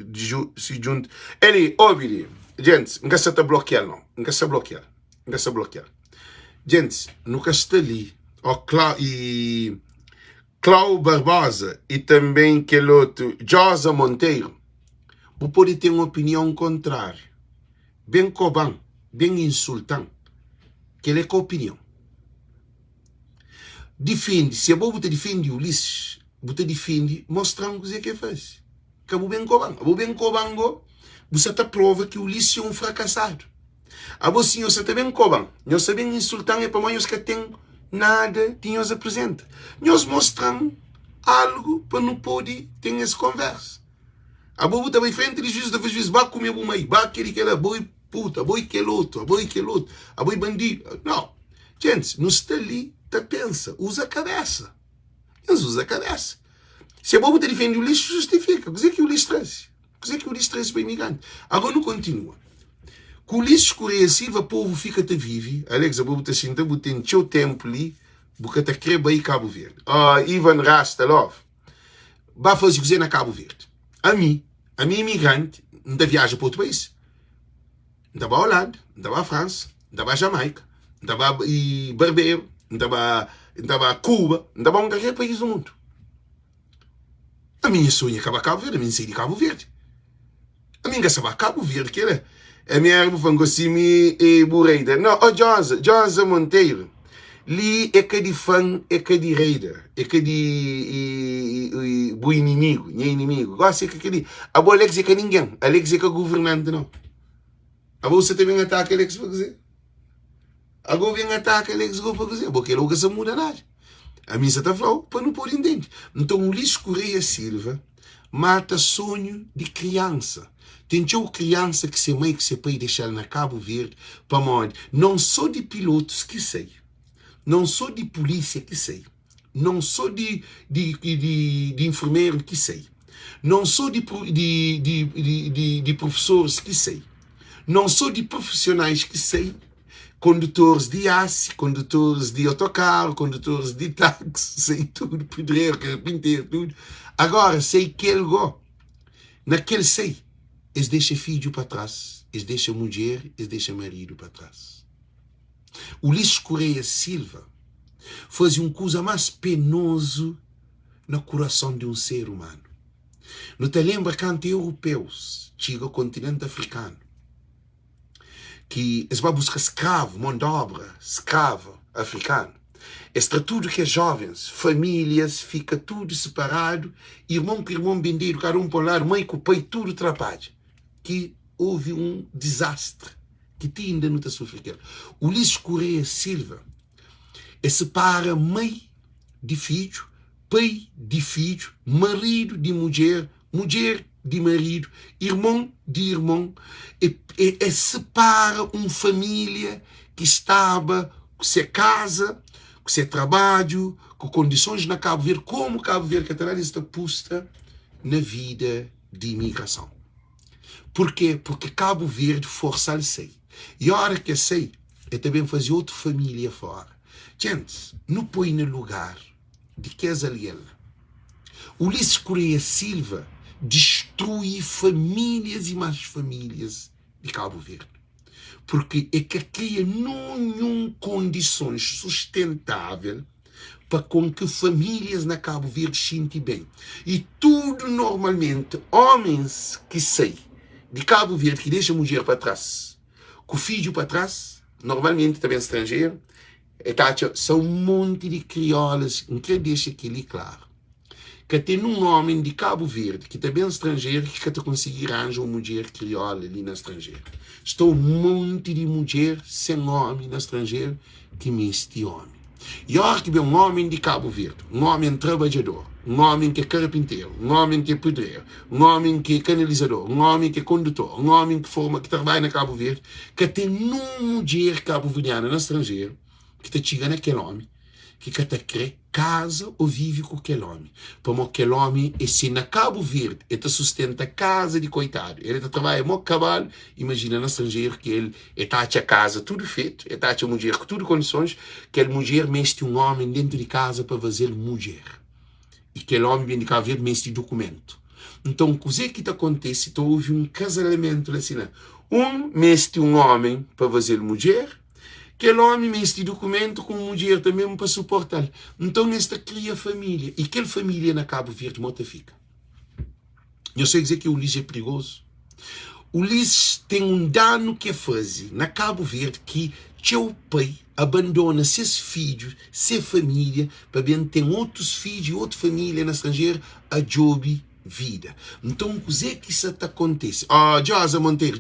Speaker 1: junta. Ele, ouve. Gente, nunca se está bloqueando, não. Nunca se bloquear. Nunca se bloquear. Gente, nunca está ali. E Cláudio Barbosa e também aquele outro, Josa Monteiro, você pode ter uma opinião contrária. Bem coban, bem insultante. Que ele é com opinião. Defende, se você defende Ulisses, você defende mostrando o que faz. Que você bem coban. Você bem coban, você está prova que Ulisses é um fracassado. Você está bem coban. Nós está bem insultando para nós que tem nada que nos apresenta. Nós mostramos algo para não poder ter essa conversa. Você está bem frente de juízes, às vezes vai comer uma aí, vai querer que ela boi puta, boi que outro, boi bandido. Não. Gente, não está ali, tá pensa, usa a cabeça. Eles usam a cabeça. Se a boba defende o lixo, justifica. O que é que o lixo traz? O que é que o lixo traz para o imigrante? Agora não continua. Com o lixo Correia Silva, o povo fica te vive. Alex, a boba está sentando, tem seu tempo ali, porque está querendo aí Cabo Verde. Ivan Rastalov, vai fazer o que na Cabo Verde. A mim imigrante, não viaja para outro país. Não estava a Holanda, não estava a França, não estava a Jamaica, não estava a Barbeiro, não estava a Cuba, não estava a qualquer país do mundo. A minha sonha acaba Cabo Verde, a minha sair de Cabo Verde. A minha sabe Cabo Verde, que era. A minha erva foi assim, e Bureida. Não, Josa Monteiro. Li é que de fã, é que de reida, é que de o inimigo, não é inimigo. Gosta que aquele. A boa Alex é que ninguém, Alex é que é governante, não. A você também ataca Alex para dizer. A governo ataca Alex para dizer, porque logo se muda nada. A mim está falando para não pôr entender. Então o Ulisses Correia Silva mata sonho de criança. Tem criança que se mãe que se pai deixar na Cabo Verde para morrer. Não só de pilotos que sei, não só de polícia que sei, não só de enfermeiro que sei, não só de professores que sei, não só de profissionais que sei, condutores de aço, condutores de autocarro, condutores de táxi, sei tudo, pedreiro, carpinteiro, tudo. Agora, sei que ele naquele sei, eles deixam filho para trás, eles deixam mulher, eles deixam marido para trás. Ulisses Correia Silva fazia uma coisa mais penosa no coração de um ser humano. Não te lembra quando europeus chegam ao continente africano, que eles vão buscar escravo, mão de obra, escravo africano. Extra tudo que é jovens, famílias, fica tudo separado, irmão com irmão vendido, cada um para um lado, mãe com o pai, tudo atrapalhado. Que houve um desastre, que ti ainda não está sofrendo. Ulisses Correia Silva separa mãe de filho, pai de filho, marido de mulher, mulher de marido, irmão de irmão, e separa uma família que estava com sua casa, com seu trabalho, com condições na Cabo Verde, como Cabo Verde Catalã está posta na vida de imigração. Por quê? Porque Cabo Verde força a sei. E a hora que eu sei, eu também fazia outra família fora. Gente, não põe no lugar de que és aliena. Ulisses Correia Silva destrui famílias e mais famílias de Cabo Verde. Porque é que cria nenhuma condições sustentáveis para com que famílias na Cabo Verde se sentem bem. E tudo normalmente, homens que sei de Cabo Verde que deixam a mulher para trás, com o filho para trás, normalmente também estrangeiro, são um monte de criolas, que deixa aquilo claro. Que tem um homem de Cabo Verde, que também é estrangeiro, que te conseguir arranjar uma mulher criola ali na estrangeira. Estou um monte de mulher sem homem na estrangeira que me este homem. E a hora que vem um homem de Cabo Verde, um homem trabalhador, um homem que é carpinteiro, um homem que é pedreiro, um homem que é canalizador, um homem que é condutor, um homem que trabalha na Cabo Verde, que tem uma mulher cabo-verdiana na estrangeira, que te chega naquele homem, que te crê casa ou vive com aquele homem. Como aquele homem, e se na Cabo Verde, ele sustenta a casa de coitado, ele trabalha muito cavalo, imagina no estrangeiro que ele está a casa tudo feito, ele está a mulher com tudo condições, que a mulher mete um homem dentro de casa para fazer mulher. E aquele homem vem de Cabo Verde mete documento. Então, o que acontece? Então, houve um casamento assim, né? Mete um homem para fazer mulher, aquele homem me este documento com mulher também para suportar. Então, esta cria família. E aquela família na Cabo Verde, mota fica. Eu sei dizer que o Ulisses é perigoso. O Ulisses tem um dano que faz na Cabo Verde que seu pai abandona seus filhos, sua família, para bem ter outros filhos e outra família na estrangeira, a job vida. Então, o que isso acontece? Josa Monteiro.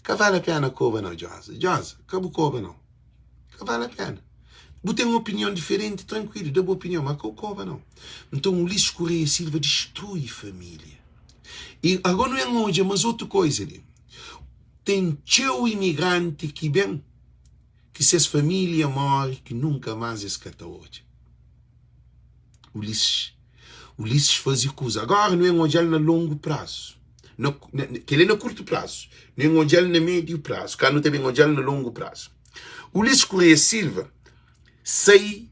Speaker 1: Que vale a pena cova não, Josa, acabou cova não. Que vale a pena. Você tem uma opinião diferente, tranquilo, dá boa opinião, mas cova não. Então o Ulisses Correia Silva destrui família. E agora não é hoje, mas outra coisa ali. Tem teu imigrante que bem, que se as família morre, que nunca mais escata hoje. Ulisses fazia coisa. Agora não é hoje, é no longo prazo. Que ele é no curto prazo, nem um no médio prazo, cá não tem um no longo prazo. Ulisses Correia Silva, sei,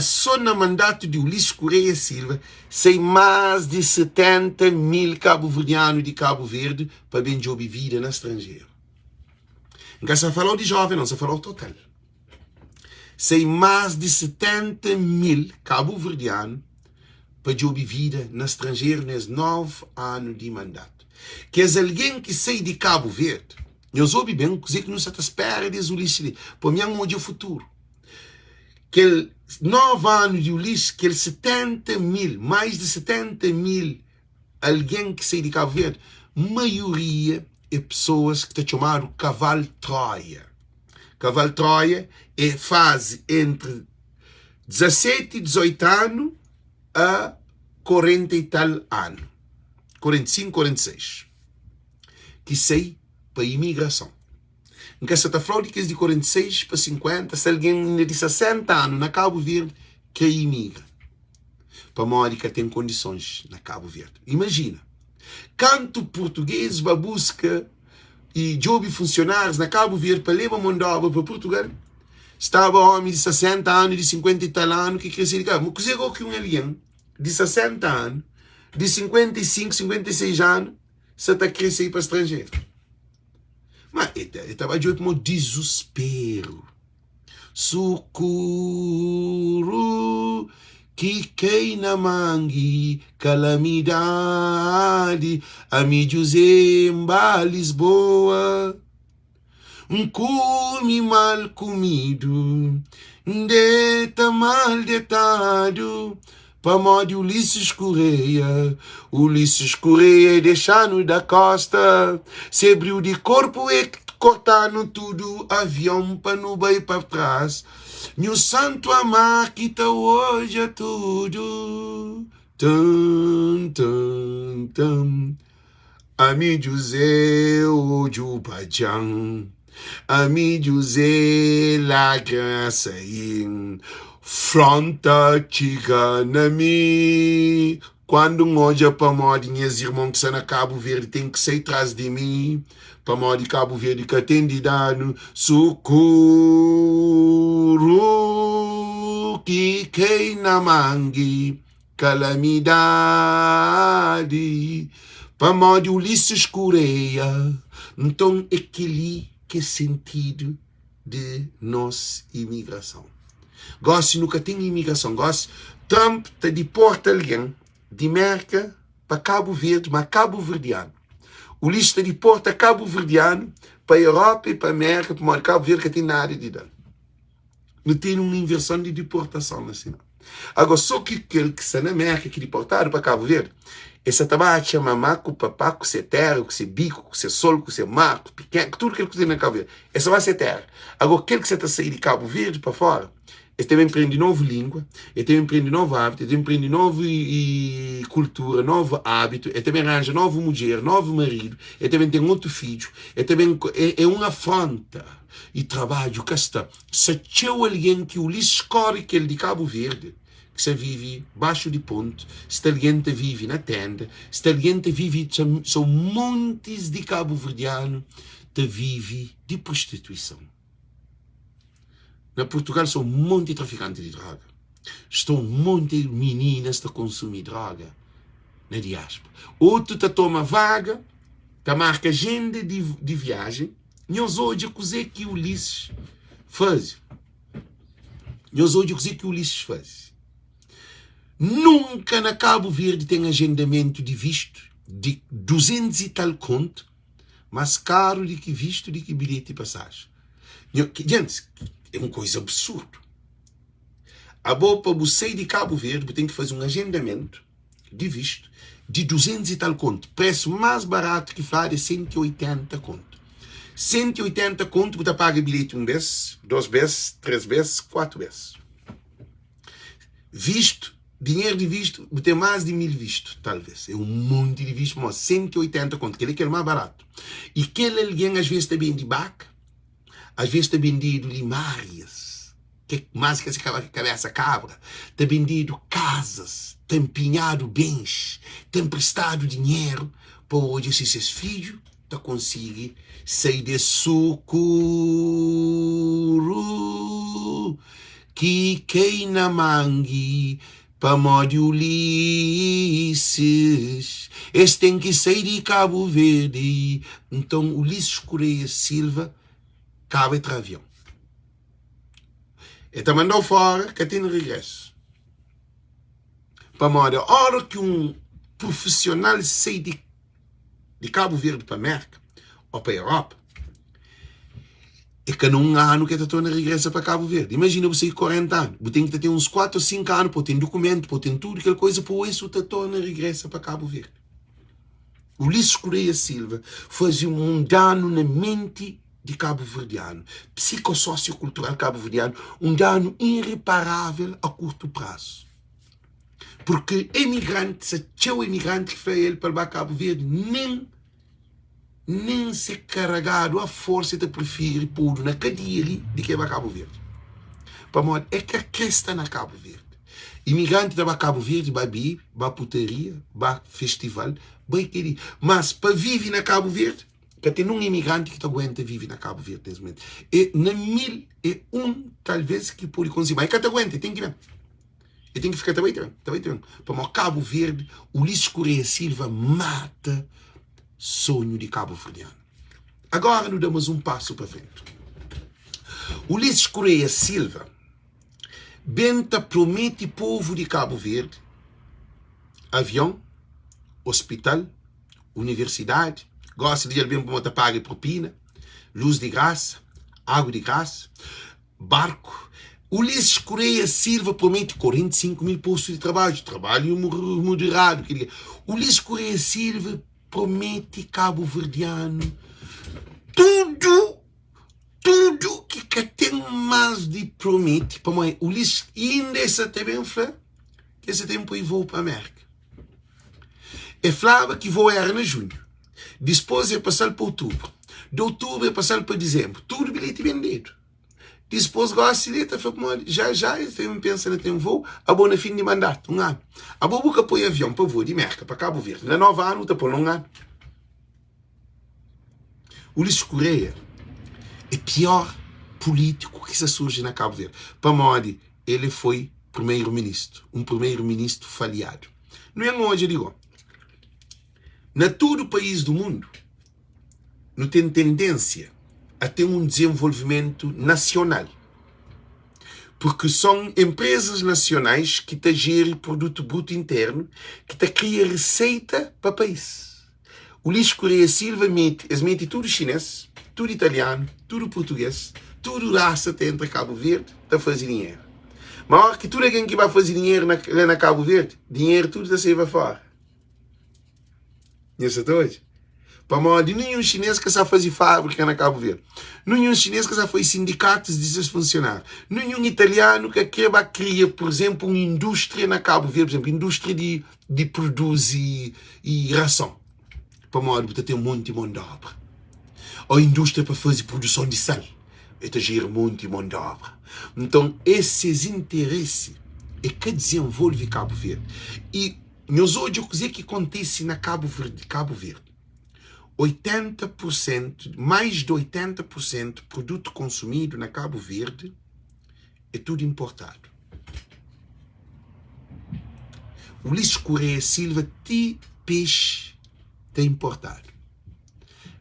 Speaker 1: só no mandato de Ulisses Correia Silva, sei mais de 70 mil cabo-verdianos de Cabo Verde para bem job vida na estrangeira. Não se falou de jovem, não se falou total. Sei mais de 70 mil cabo-verdianos para job vida na estrangeira nesses 9 anos de mandato. Que é alguém que sai de Cabo Verde, eu soube bem que não se espera de Ulisses, para mim é um futuro. Que 9 anos de Ulisses, que 70 mil, mais de 70 mil, alguém que sai de Cabo Verde, maioria é pessoas que estão chamadas cavalo Troia. Cavalo Troia é fase entre 17 e 18 anos, 40 e tal anos, 45, 46, que sei para imigração. Em que essa fraude que é de 46 para 50, se alguém de 60 anos na Cabo Verde que imigra, para morar que tem condições na Cabo Verde. Imagina, quanto português vai buscar e job funcionários na Cabo Verde para levar mão de obra para Portugal. Estava homem de 60 anos, de 50 e tal anos, que cresceu de cá. Mas que um alien de 60 anos, de 55, 56 anos, você está crescendo para estrangeiro. Mas estava de como desespero. Socorro, que quem na mangue, calamidade, a mi José em Lisboa. Come mal comido, deta mal detado, para modo Ulisses Correia deixando da costa, se abriu de corpo e cortando tudo, avião para no bem para trás, meu santo amar que tá hoje é tudo, tum, tum, tum, ami José o Jubajang. Ami José la graça em fronta chiga na mim. Quando olha para modo minhas irmãos que são na Cabo Verde tem que sair atrás de mim. Para modo Cabo Verde que tem de dano socorro que quem na mangue calamidade. Para modo Ulisses Correia. Então aquele que é sentido de nossa imigração. Gosto nunca tem imigração. Gosto Trump está de porta alguém de América para Cabo Verde, mas Cabo Verdeano. O lixo está de porta Cabo Verdeano para a Europa e para a América, para Cabo Verde que tem na área de dano. Não tem uma inversão de deportação nacional. Agora, só que aquele que está na América, que é deportado para Cabo Verde, essa tabaca chama maco, papaco, se terra, se bico, se sol, se marco, pequeno, tudo aquilo que tem na Cabo Verde. Essa vai ser terra. Agora, aquele que você está saindo de Cabo Verde para fora, ele também aprende nova língua, ele também aprende novo hábito, ele também aprende nova cultura, novo hábito, ele também arranja nova mulher, novo marido, ele também tem outro filho, ele também é uma afronta e trabalho que está. Se tinha alguém que o lhe escorre que ele de Cabo Verde, que se vive baixo de ponto, se alguém te vive na tenda, se alguém te vive, são montes de Cabo Verdeano, te vive de prostituição. Na Portugal são um monte de traficantes de droga. Estão um monte de meninas a consumir droga na diáspora. Outro te toma vaga, te marca agenda de viagem, e os hoje coisa que o Ulisses faz. Nunca na Cabo Verde tem agendamento de visto de 200 e tal conto, mais caro do que visto, do que bilhete de passagem. Gente, é uma coisa absurda. A boa para você de Cabo Verde tem que fazer um agendamento de visto de 200 e tal conto. Preço mais barato que falar é 180 conto. 180 conto, você paga bilhete um vez, 2 vezes, 3 vezes, 4 vezes. Visto, dinheiro de visto, você tem mais de 1000 vistos, talvez. É um monte de visto, mas 180 conto, que é o mais barato. E aquele alguém às vezes também de baca, às vezes está vendido limárias, que mais que essa cabeça cabra, está vendido casas, está empenhado bens, está emprestado dinheiro, para hoje esses filhos está conseguir sair de socorro, que quem na mangue, para modo Ulisses, esse tem que sair de Cabo Verde. Então Ulisses Correia Silva cabe entre avião. Ele te mandou fora, que tem regresso. Para modo, a hora que um profissional sai de Cabo Verde para a América, ou para a Europa, é que não há ano que ele torna regressa para Cabo Verde. Imagina você ir 40 anos, você tem que ter uns 4 ou 5 anos, para ter documento, para ter tudo, aquela coisa, por isso te torna regressa para Cabo Verde. O Ulisses Correia Silva fazia um dano na mente de Cabo Verdeano, psicossociocultural cabo-verdiano, um dano irreparável a curto prazo. Porque imigrante, se o imigrante que foi ele para Cabo Verde, nem se carregado a força de preferir pôr na cadeia ali de que é Cabo Verde. Para modo, é que a questão na Cabo Verde. Imigrante da Cabo Verde, vai beber, vai putaria, vai festival, vai querer. Mas para viver na Cabo Verde, que tem um imigrante que aguenta viver na Cabo Verde nesse momento. E na 1001, talvez, que pode conseguir. Mas que aguenta, tem que ver. E tem que ficar também. Para Cabo Verde, Ulisses Correia Silva mata sonho de Cabo Verdeano. Agora nós damos um passo para frente. Ulisses Correia Silva Benta promete povo de Cabo Verde avião, hospital, universidade, gosta de bem para pagar propina, luz de graça, água de graça, barco. Ulisses Correia Silva promete 45 mil postos de trabalho moderado. Ulisses Correia Silva promete Cabo Verdeano tudo que tem mais de promete para mim. Ulisses ainda essa também foi que esse tempo eu vou para a América. E falava que vou era em junho. Depois é passar para outubro. De outubro é passar para dezembro. Tudo bilhete vendido. Depois gosta de já eu pensando que tem um voo a boa fim de mandato, um ano. A boa boca põe avião para voo de América para Cabo Verde. Na nova ano está por um ano. Ulisses Correia é pior político que se surge na Cabo Verde. Para Modi, ele foi primeiro-ministro. Um primeiro-ministro falhado. Não é onde eu digo. Na todo país do mundo, não tem tendência a ter um desenvolvimento nacional. Porque são empresas nacionais que te gerem produto bruto interno, que te criam receita para o país. Ulisses Correia Silva mete tudo chinês, tudo italiano, tudo português, tudo raça entre Cabo Verde para fazer dinheiro. Mas que tudo alguém que vai fazer dinheiro lá na Cabo Verde, dinheiro tudo está saindo fora. Isso é hoje. Para modo, nenhum chinês que sabe fazer fábrica na Cabo Verde. Nenhum chinês que sabe fazer sindicatos de seus funcionários. Nenhum italiano que quer criar, por exemplo, uma indústria na Cabo Verde, por exemplo, indústria de produzir e ração. Para modo, tem um monte de mão de obra. Ou indústria para fazer produção de sal. Está gira um monte de mão de obra. Então, esses interesses é que desenvolve Cabo Verde. E nós hoje, o que acontece na Cabo Verde? 80%, mais de 80% do produto consumido na Cabo Verde é tudo importado. Ulisses Correia Silva, peixe tem importado.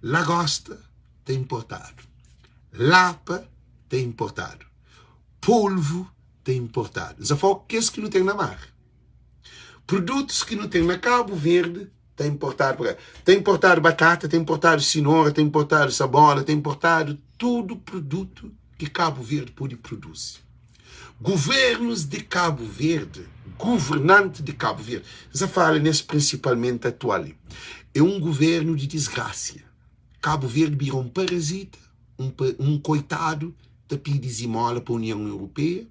Speaker 1: Lagosta tem importado. Lapa tem importado. Polvo tem importado. Já foi o que não tem na mar. Produtos que não tem na Cabo Verde tem importado. Tem importado batata, tem importado cenoura, tem importado cebola, tem importado tudo produto que Cabo Verde pode produzir. Governos de Cabo Verde, governante de Cabo Verde, já fala nesse principalmente atual, é um governo de desgraça. Cabo Verde virou um parasita, um coitado, te pede esmola para a União Europeia,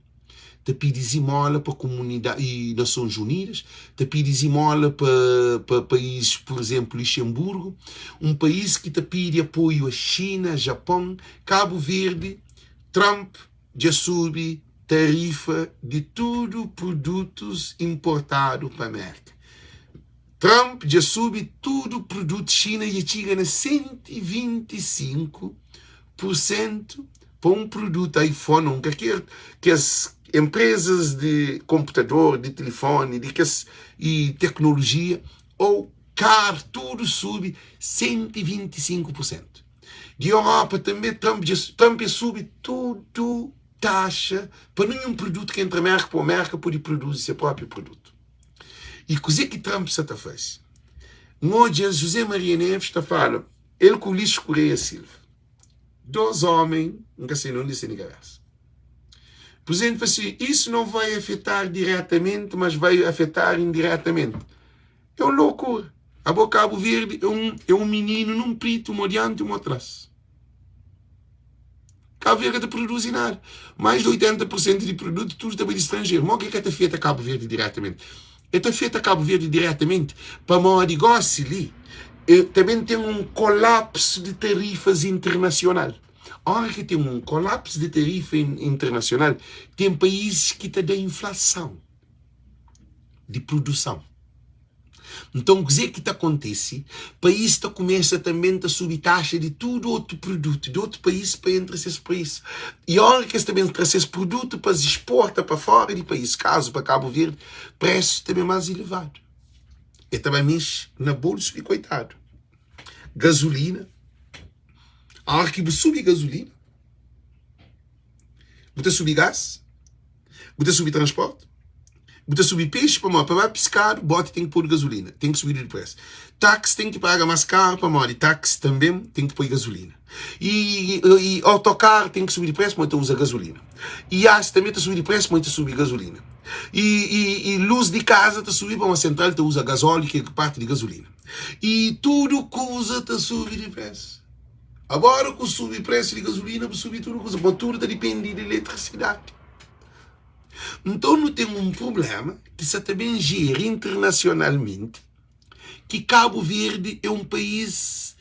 Speaker 1: te pede esmola para a comunidade e Nações Unidas, te pede esmola para países, por exemplo, Luxemburgo, um país que te pede apoio a China, Japão. Cabo Verde, Trump já sobe tarifa de tudo produtos importados para a América. Trump já sobe tudo produto China e chega a 125% para um produto iPhone, que as empresas de computador, de telefone, e tecnologia, ou carro, tudo sube 125%. De Europa também, Trump sube tudo taxa para nenhum produto que entra na América, para a América pode produzir seu próprio produto. E coisa que Trump está fazendo. Hoje, José Maria Neves está falando, ele com Ulisses Correia Silva. Dois homens, nunca sei não disse ninguém. Por exemplo, assim, isso não vai afetar diretamente, mas vai afetar indiretamente. É uma loucura. A Cabo Verde é um menino num preto, um adiante e um atrás. Cabo Verde não produz nada. Mais de 80% de produto tudo também de estrangeiro. Mas o que afeta Cabo Verde diretamente? Está feito a Cabo Verde diretamente para o negócio ali. Também tem um colapso de tarifas internacional. A hora que tem um colapso de tarifa internacional, tem países que te dão inflação de produção. Então, o que acontece? O país começa também a subir taxa de tudo outro produto, de outro país para entre esses países. E a hora que também traz esse produto para se exporta para fora do país, caso para Cabo Verde, preço também mais elevado. E também mexe na bolsa de coitado. Gasolina. A hora que sube gasolina, você subir gás, você subir transporte, você subir peixe para vai pescar, bote tem que pôr gasolina, tem que subir de preço. Táxi tem que pagar mais caro para morrer, táxi também tem que pôr gasolina. E autocarro tem que subir de preço, mas usa gasolina. E aço também está subir de preço, mas subir gasolina. E luz de casa está subir para uma central, tu usa gasóleo, que é parte de gasolina. E tudo coisa está subir de preço. Agora, com subir o preço de gasolina, subir tudo coisa, mas tudo depende de eletricidade. Então, não tem um problema que se também gera internacionalmente que Cabo Verde é um país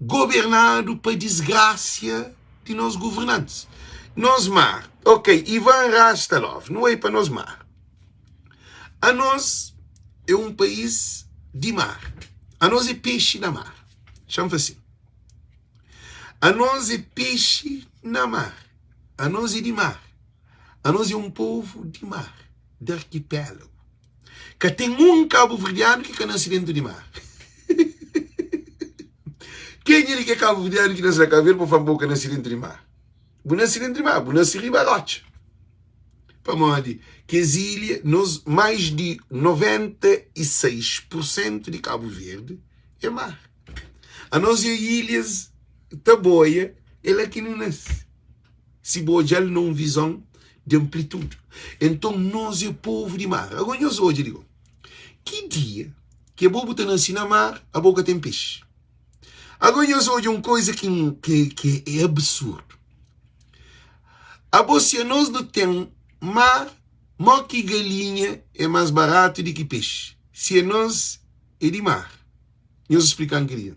Speaker 1: governado para desgraça de nós governantes. Nós mar, ok, Ivan Rastalov, não é para nós mar. A nós é um país de mar. A nós é peixe na mar. Chama assim. A nós é peixe na mar. A nós é de mar. A nós é um povo de mar, de arquipélago. Que tem um cabo-verdiano que nasce dentro de mar. Quem é ele que é cabo-verdiano que nasce na Cabo Verde para falar que nasce dentro de mar? Não nasce dentro de mar, não nasce em Ribarote. Para morrer, que as ilhas, mais de 96% de Cabo Verde é mar. A nós é ilhas Taboia, ele aqui não nasce. Se boja ele não visão de amplitude. Então, nós é o povo de mar. Agora, eu hoje digo, que dia que a boca está nascendo na mar, a boca tem peixe. Agora, eu hoje uma coisa que é absurdo. A boca, nós não temos mar, mas que galinha é mais barato do que peixe. Se nós é de mar. Eu vou explicar um querido.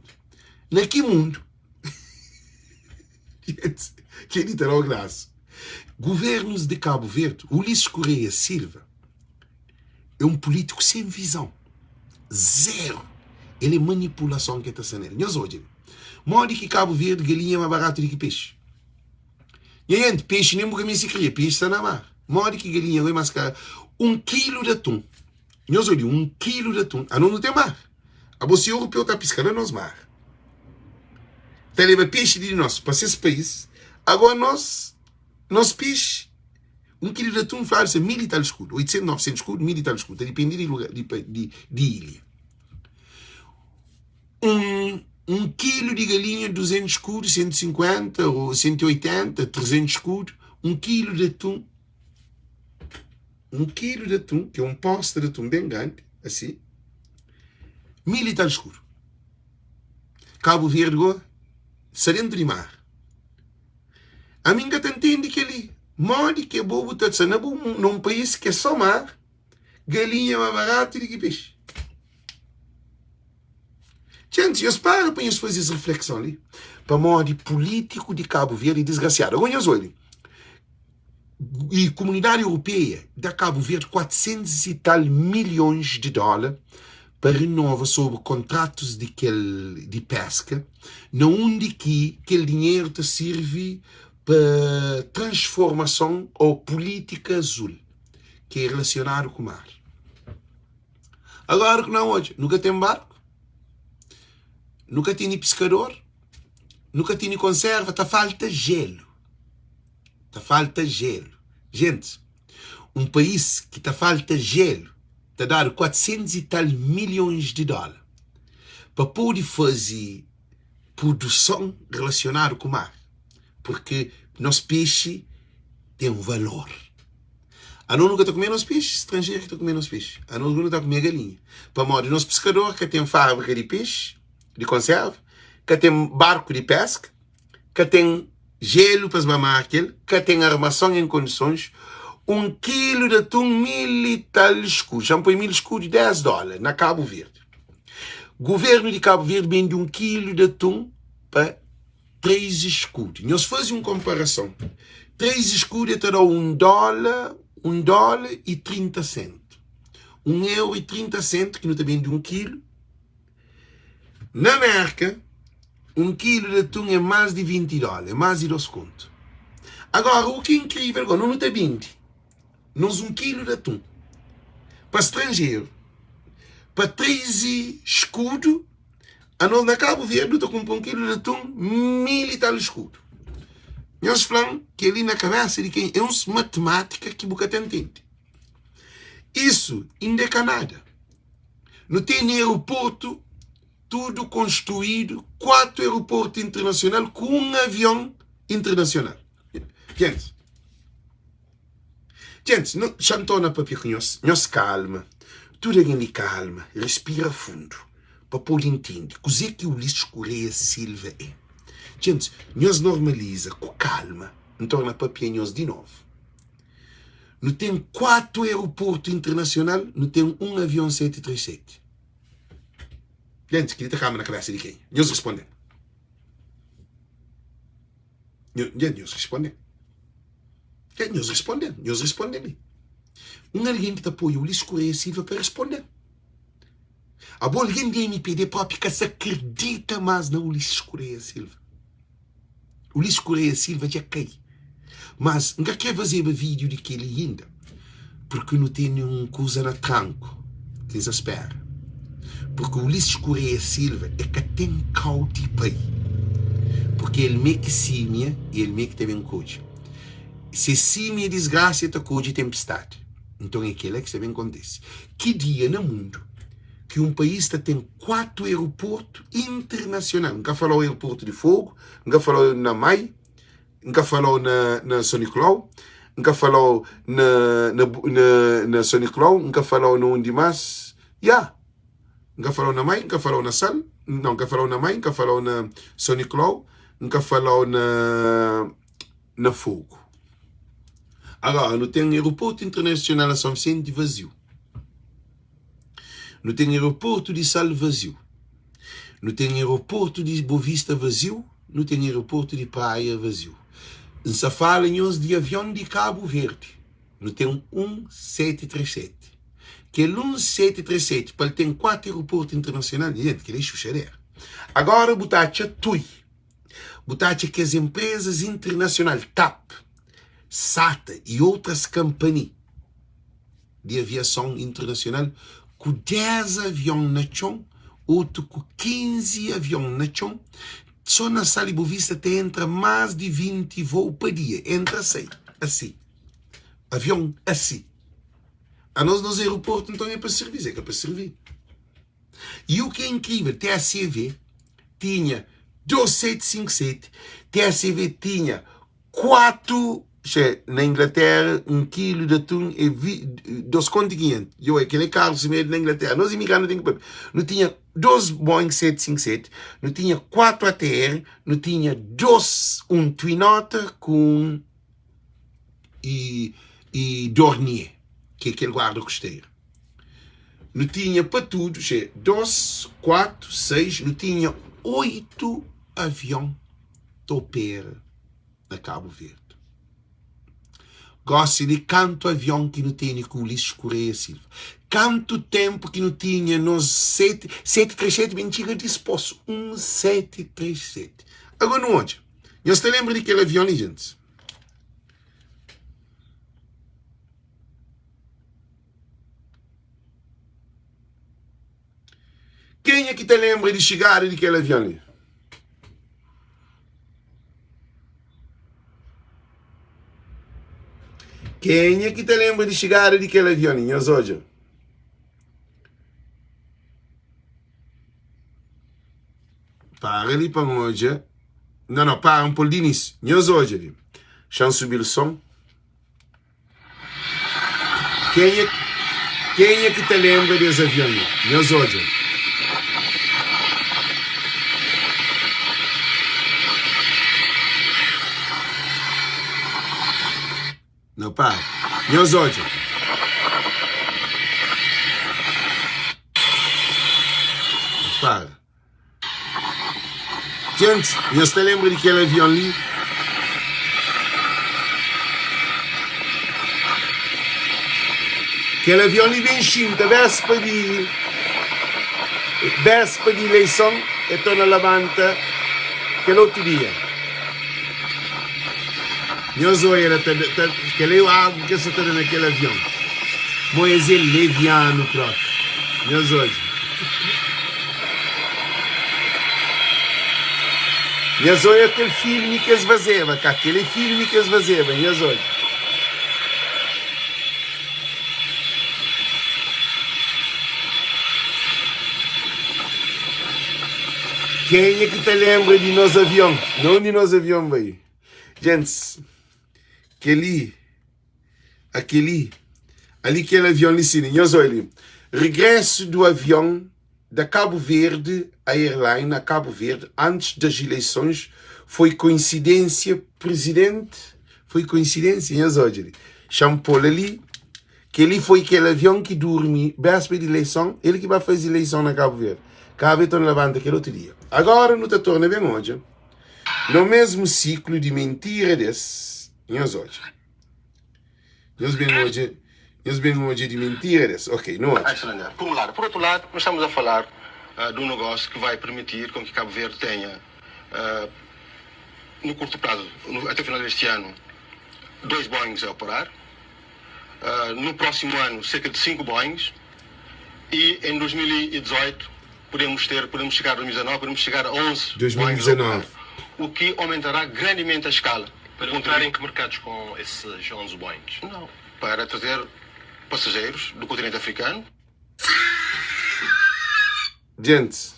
Speaker 1: Naquele mundo, que ele terá o graça. Governos de Cabo Verde, Ulisses Correia Silva, é um político sem visão. Zero. Ele é manipulação que está sendo ele. Nós hoje, morde que Cabo Verde, galinha é mais barato do que peixe. E aí, peixe nem nunca me se cria, peixe está na mar. Morde que galinha é mais caro. 1 quilo de atum. Nós olhamos, 1 quilo de atum. A não tem mar. A bolsa europeu está piscando nos mar. Está levando peixe de nós para esse país. Agora nós peixe, 1 quilo de atum faz 1.000 e tal escudo, 800, 900 escudo, 1.000 e tal escudo, depende de lugar, de ilha. 1 quilo de galinha, 200 escudos, 150 ou 180, 300 escudos. 1 quilo de atum. 1 quilo de atum, que é um poste de atum bem grande, assim. 1.000 e tal escudo. Cabo Verde, dentro de mar. A minha gata entende que ele morde que é bobo, está num país que é só mar, galinha mais barato do que peixe. Gente, eu paro para fazer essa reflexão ali. Para morrer político de Cabo Verde desgraçado. Agora, olhem. E a comunidade europeia dá Cabo Verde 400 e tal milhões de dólares para renovar sobre contratos de pesca, não onde que aquele dinheiro te serve para transformação ou política azul, que é relacionado com o mar. Agora que não hoje, nunca tem barco, nunca tem pescador, nunca tem conserva, está falta gelo. Está falta gelo. Gente, um país que está falta gelo, está a dar 400 e tal milhões de dólares para poder fazer produção relacionada com o mar. Porque nosso peixe tem um valor. A nós nunca está comendo os peixes, estrangeiro que está comendo os peixes. A nós nunca está comendo galinha. Para modo, nosso pescador que tem fábrica de peixe, de conserva, que tem barco de pesca, que tem gelo para esmamar aquele, que tem armação em condições, quilo de atum, 1000 e tal escudos. Já põe 1000 escudos, $10 na Cabo Verde. Governo de Cabo Verde vende 1 quilo de atum para 3 escudos. Nós fazemos uma comparação. 3 escudos te dá $1, e 30 centos. €1 e 30 centos, que não te vende 1 quilo. Na América, 1 quilo de atum é mais de $20, é mais de 2 contos. Agora, o que é incrível, agora, não te vende. Nós 1 quilo de atum. Para estrangeiro, para 3 escudos, a nós na Cabo Verde, tu compra 1 quilo de atum, 1000 e tal escudos. Nós falamos que ali na cabeça de quem é uma matemática que nunca entende. Isso ainda é Canadá. Não tem aeroporto, tudo construído, 4 aeroportos internacionais com um avião internacional. Gente, não chantona para nós calma. Tudo é de calma, respira fundo, para poder entender. O que o Ulisses Correia Silva é. Gente, nós normaliza com calma, não torna para nós de novo. Não tem 4 aeroportos internacionais, não tem um avião 737. Gente, que está calma na cabeça de quem? Nós respondemos. Nós respondemos. Nós respondemos. Alguém que te apoia o Ulisses Correia Silva para responder. A boa alguém de MPD próprio que se acredita mais na Ulisses Correia Silva. Ulisses Correia Silva já cai. Mas não quer fazer vídeo daquele ainda. Porque não tem nenhuma coisa na tranco que se espera. Porque o Ulisses Correia Silva é que tem caute pai. Porque ele meio que simia e ele meio que teve um coach. Se simia desgraça, está coach e tempestade. Então é aquilo que se acontece. Que dia no mundo que um país tem 4 aeroportos internacionais? Nunca falou aeroporto de Fogo, nunca falou na Mai, nunca falou na Soniclau, nunca falou na Soniclau, nunca falou no onde mais. Nunca falou na Mai, nunca falou na Sal, não, nunca falou na Mai, nunca falou na Soniclau, nunca falou na Fogo. Agora, não tem aeroporto internacional a São Vicente vazio. Não tem aeroporto de Sal vazio. Não tem aeroporto de Boa Vista vazio. Não tem aeroporto de Praia vazio. Não se fala de avião de Cabo Verde. Não tem um 737. Aquele 737, para ele ter 4 aeroportos internacionais, gente, que ele é xuxareira. Agora, botacha tui. Botacha que as empresas internacionais, TAP, SATA e outras companhias de aviação internacional com 10 aviões na chão, outro com 15 aviões na chão, só na Sal e Boa Vista entra mais de 20 voos por dia. Entra assim. Avião assim. A nós nos aeroportos então é para servir, é para servir. E o que é incrível, TACV tinha 2757, TACV tinha 4. Na Inglaterra, 1 quilo de atum é 2,500. Eu é aquele carro se meio na Inglaterra. Nós imigrantes não tinha 2 Boeing 757, não tinha 4 ATR, não tinha 2 Twin Otter com e Dornier, que é aquele guarda costeiro. Não tinha para tudo, 2, 4, 6, não tinha 8 aviões toper na Cabo Verde. Gosto de quanto avião que não tinha com o Ulisses Correia Silva. Quanto tempo que não tinha nos 737 mentira disposto. 737. Agora não onde? Você se lembra daquele avião ali, gente? Quem é que te lembra de chegar daquele avião ali? Quem é que te lembra de chegar daquele avião hoje? Para ali para hoje. Não, para um pouco de início. Hoje ali. Deixa eu subir o som. Quem é que te lembra desse avião? Hoje. Não, para. Nós hoje. Para. Gente, nós te lembra daquele avião ali? Aquele avião ali bem chinta, véspera de eleição, e estou na levanta, aquele outro dia. Nós olhamos, aquele é o água que você está naquele avião. Moisés leviano, próprio. Nós olhamos. Nós olhamos aquele filme que esvaziava, aquele filme que esvaziava, nós olhamos. Quem é que te lembra de nosso avião? Não de nosso avião, vai. Gente, aquele avião ali, sim, nós olhamos. Regresso do avião da Cabo Verde, a airline, a Cabo Verde, antes das eleições, foi coincidência, presidente, foi coincidência, nós olhamos. Champol ali, que ali foi aquele avião que dorme, véspera de eleição, ele que vai fazer eleição na Cabo Verde. Cabo Verde não levanta aquele outro dia. Agora, não te torna bem hoje. No mesmo ciclo de mentira desse, nós hoje. Nós bem hoje de mentira desse. Ok, não hoje.
Speaker 2: Excelente. Por um lado. Por outro lado, nós estamos a falar de um negócio que vai permitir com que Cabo Verde tenha, no curto prazo, até o final deste ano, 2 Boeings a operar. No próximo ano, cerca de 5 Boeings. E em 2018, podemos chegar a 2019, podemos chegar a 11
Speaker 1: 2019.
Speaker 2: O que aumentará grandemente a escala.
Speaker 3: Para entrar em que mercados com esses 11 Boeings?
Speaker 2: Não, para trazer passageiros do continente africano.
Speaker 1: Gente,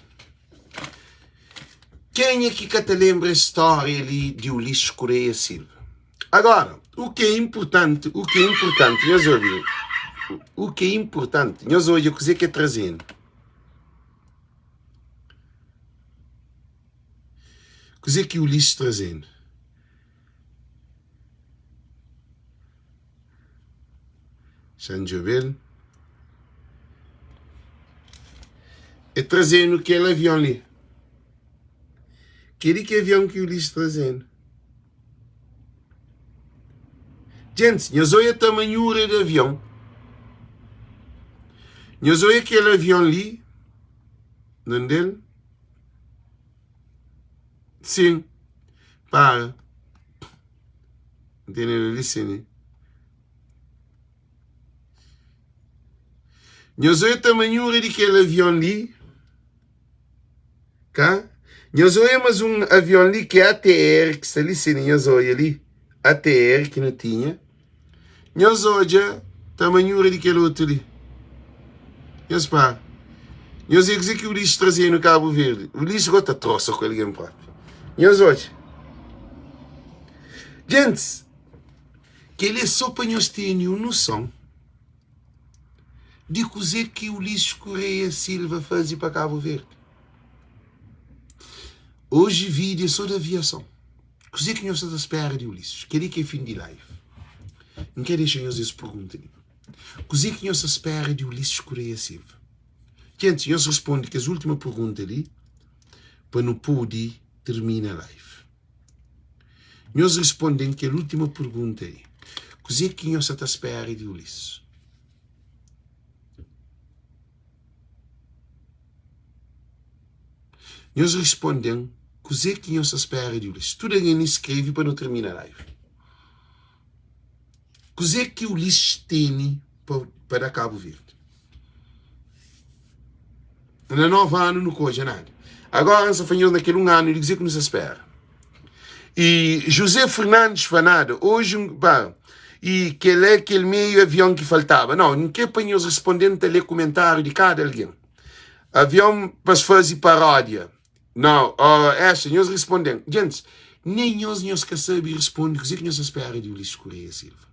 Speaker 1: quem é que te lembra a história ali de Ulisses Correia Silva? Agora, o que é importante, nós ouvimos. O que é importante, nós ouvimos o que é trazendo. Coisa que o Ulisses trazendo. San Jovel. É trazendo aquele avião ali. Aquele que avião que o Ulisses trazendo. Gente, nós olhamos a tamanhura do avião. Nós olhamos aquele avião ali. Não dele? Sim. Para. Entendeu? Listen. Nós olhamos a tamanhura daquele avião ali. Cá? Nós olhamos um avião ali que é ATR, que está ali, sim, nós olhamos ali. ATR, que não tinha. Nós olhamos a tamanhura daquele outro ali. Nós para. Nós olhamos que o Ulisses trazia no Cabo Verde. O Ulisses gota troça com ele próprio. Nós olhamos. Gente, que ele é só para nós terem uma noção de coisa que o Ulisses Correia Silva fazia para Cabo Verde. Hoje vídeo só da aviação. Coisa que nós estamos à espera de Ulisses. Queria que é fim de live. Não quero deixar nós essa pergunta. Coisa que nós estamos à espera de Ulisses Correia Silva. Gente, nós respondemos que as últimas perguntas ali para não poder terminar a live. Nós respondemos que a última pergunta aí. Coisa que nós estamos à espera de Ulisses. Nós respondemos coisa que nós espera de Ulisses. Tudo alguém escreve para não terminar a live. Coisa que Ulisses tem para Cabo Verde. Na 9 anos não coisa nada. Agora, nós fazemos naquele ano e dizer que nos espera. E José Fernandes Fanado, hoje, e que é aquele meio avião que faltava. Não, não quer para nós respondendo telecomentário de cada alguém. Avião para fazer paródia. Não, essa, nós respondemos. Gente, nem nós que sabemos responder, o que nós espera de Ulisses Correia Silva.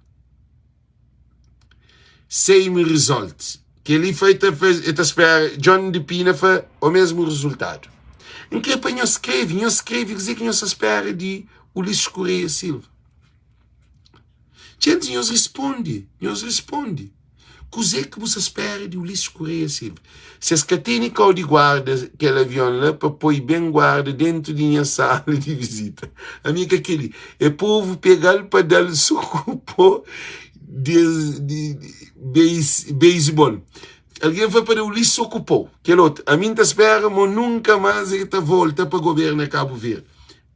Speaker 1: Same result. Que ele feita, espera, John de Pina foi o mesmo resultado. Em que para nós escreve, dizer que nós espera de Ulisses Correia Silva. Gente, nós responde. Cos'è que você espera de Ulisses Correia Silva? Se as catene cau de guarda aquele avião lá, para pôr bem guarda dentro de minha sala de visita. Amiga, aquele é povo pegar para dar o socorro de beisebol. Alguém foi para o Ulisses ocupou. Que outro. A mim te espera, mas nunca mais ele volta para o governo de Cabo Verde.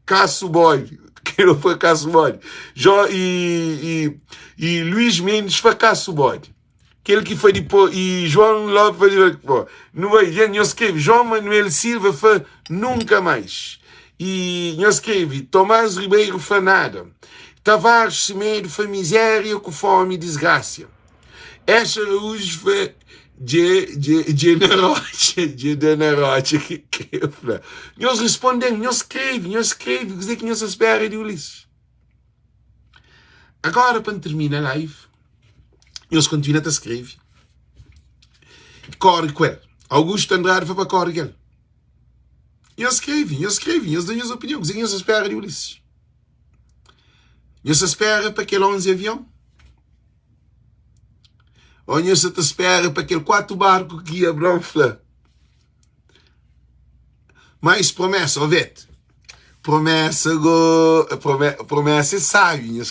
Speaker 1: Cássio Boy. Que não foi Cássio Boy. E Luís Mendes foi Cássio Boy. Aquele que foi depois. E João Lopes foi depois. Não vai, gente, eu escrevi. João Manuel Silva foi nunca mais. E eu escrevi. Tomás Ribeiro foi nada. Tavares Semedo foi miséria com fome e desgraça. Esta Araújo foi generosa. Nós respondemos, nós escrevemos, dizer que nós espera de Ulisses. Agora, para terminar a live, nós continuamos a escrever. Corre com ele. Augusto Andrade foi para corre com ele. Nós escrevemos, nós damos opinião, dizer que nós espera de Ulisses. Nós espera para aquele 11 avião. Ou nós te espera para aquele 4 barco que ia Bronfla. Mais promessa, ovete. Promessa é sábio.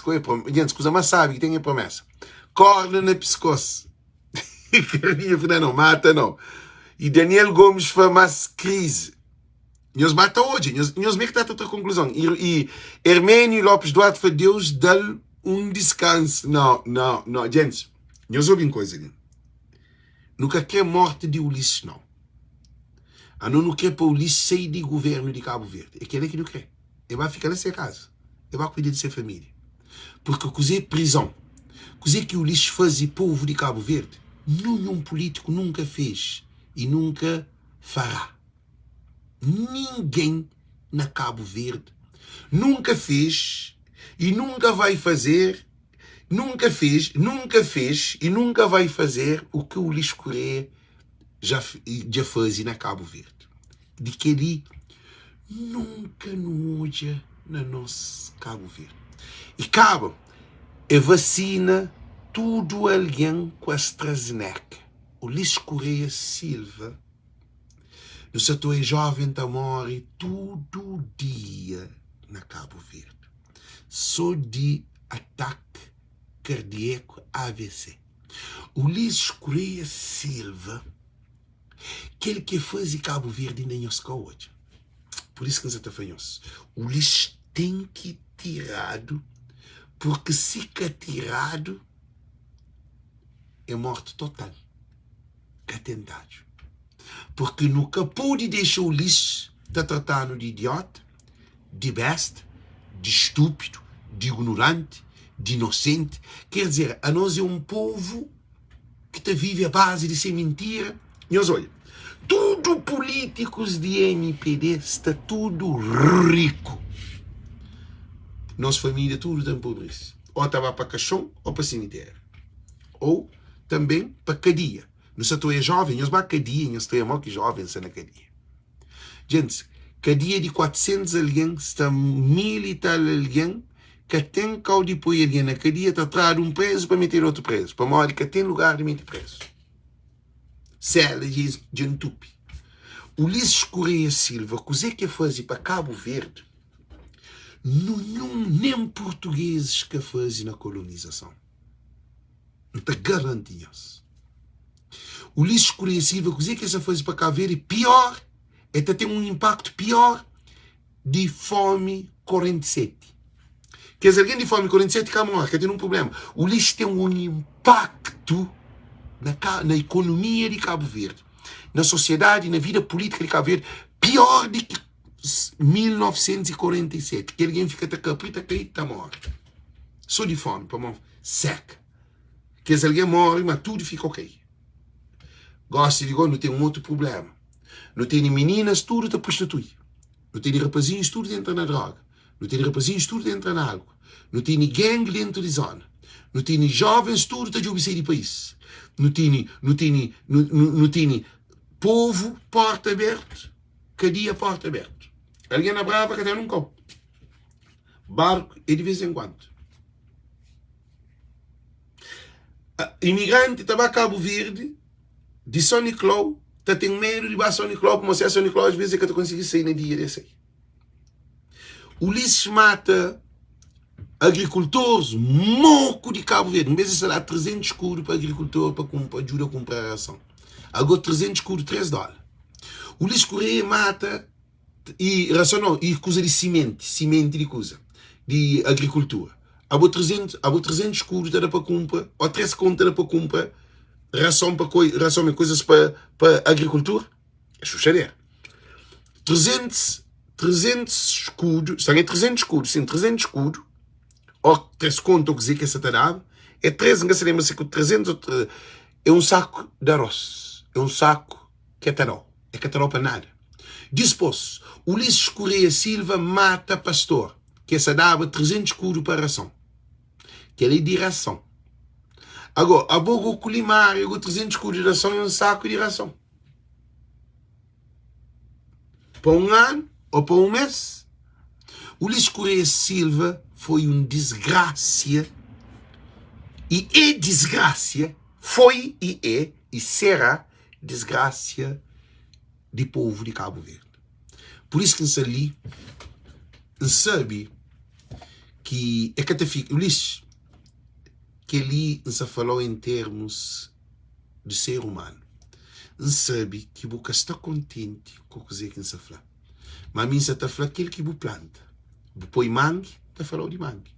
Speaker 1: Gente, coisa mais sábia que tem é promessa. Corda na pescoço. Não, mata não. E Daniel Gomes foi mais crise. Nós mata hoje. Nós meio que está outra conclusão. E Hermênio Lopes Duarte foi Deus dá-lhe descanso. Não, gente. Nós ouvimos coisa ali. Nunca quer morte de Ulisses, não. A não quer para Ulisses sair do governo de Cabo Verde. É aquele que não quer. Ele vai ficar na sua casa. Ele vai cuidar de sua família. Porque cozer prisão, cozer que Ulisses fazia povo de Cabo Verde, nenhum político nunca fez e nunca fará. Ninguém na Cabo Verde nunca fez e nunca vai fazer. Nunca fez e nunca vai fazer o que o Ulisses Correia já fez na Cabo Verde. De que ele nunca não hoje na nossa Cabo Verde. E Cabo é vacina tudo alguém com a AstraZeneca. Ulisses Correia Silva, no setor jovem tá morre todo dia na Cabo Verde. Só de ataque cardíaco AVC. Ulisses Correia Silva, aquele que faz em Cabo Verde ainda não se hoje. Por isso que nós estamos falando. Ulisses tem que tirado, porque se fica tirado, é morte total. Atentado. Porque nunca pode deixar o Ulisses estar tratando de idiota, de besta, de estúpido, de ignorante, de inocente. Quer dizer, a nós é um povo que vive à base de ser mentira. E nós, olha, tudo políticos de MPD está tudo rico. Nossa família tudo tem pobreza. Ou estava para caixão ou para cemitério. Ou também para cadeia. No setor é jovem, nós vamos cadeia, nós temos que jovens na cadeia. Gente, cadeia de 400 alguém, está 1000 e tal alguém, que tem que depois alguém na cadeia está atrás de um preso para meter outro preso. Para morrer que tem lugar de meter preso. Cela de entupi. Ulisses Correia Silva, coisa que fazia para Cabo Verde, nem portugueses que fazem na colonização. Não te garantias. Ulisses Correia Silva, coisa que essa fazia para Cabo Verde, pior, é ter um impacto pior de fome 47. Quer dizer, alguém de fome 47 cá morre, que tem um problema. O Ulisses tem um impacto na economia de Cabo Verde, na sociedade, na vida política de Cabo Verde, pior do que 1947, que alguém fica caprita, está morto. Só de fome, para morrer, seca. Quer dizer, alguém morre, mas tudo fica ok. Gosta de igual, não tem um outro problema. Não tem meninas, tudo está prostitui. Não tem rapazinhos, tudo entra na droga. Não tem rapazinhos, tudo entra na água. Não tem gangue dentro de zona. Não tem jovens, tudo está de sair do país. Não tem povo, porta aberta, cadeia, porta aberta. Alguém na brava que até não come. Barco é de vez em quando. imigrante estava a Cabo Verde, de São Nicolau, tem medo de São Nicolau, como você é São Nicolau, às vezes é que tu consegue sair no dia desse aí. Ulisses mata agricultores moco de Cabo Verde. Em vez de dar 300 escudos para agricultor para ajudar a comprar a ração. Agora 300 escudos, $3. Ulisses Correia mata e ração não, e coisa de semente de coisa, de agricultura. Agora 300 escudos dá para comprar, ou 3 contas dá para comprar ração e coisas para agricultura. É chucharia. 300 escudos, estão em 300 escudos, sim, 300 escudos, ou 3 contas, ou dizer que essa tarada, é 3, não se lembra se com 300, é um saco de arroz, é um saco que é tarol, é que é tarol para nada. Depois, Ulisses Correia Silva mata pastor, que essa dava 300 escudos para ração, que é lei de ração. Agora, a boca o culimário, eu 300 escudos de ração e um saco de ração. Para um ano, ou para um mês, Ulisses Correia Silva foi um desgraça, e é desgraça, foi e é, e será desgraça de povo de Cabo Verde. Por isso que nós ali, sabe que é que fica, Ulisses, que ali nos falou em termos de ser humano. Sabe que você está contente com o que você fala. Mas a mim está falando aquilo que você planta. Você põe mangue, está falando de mangue.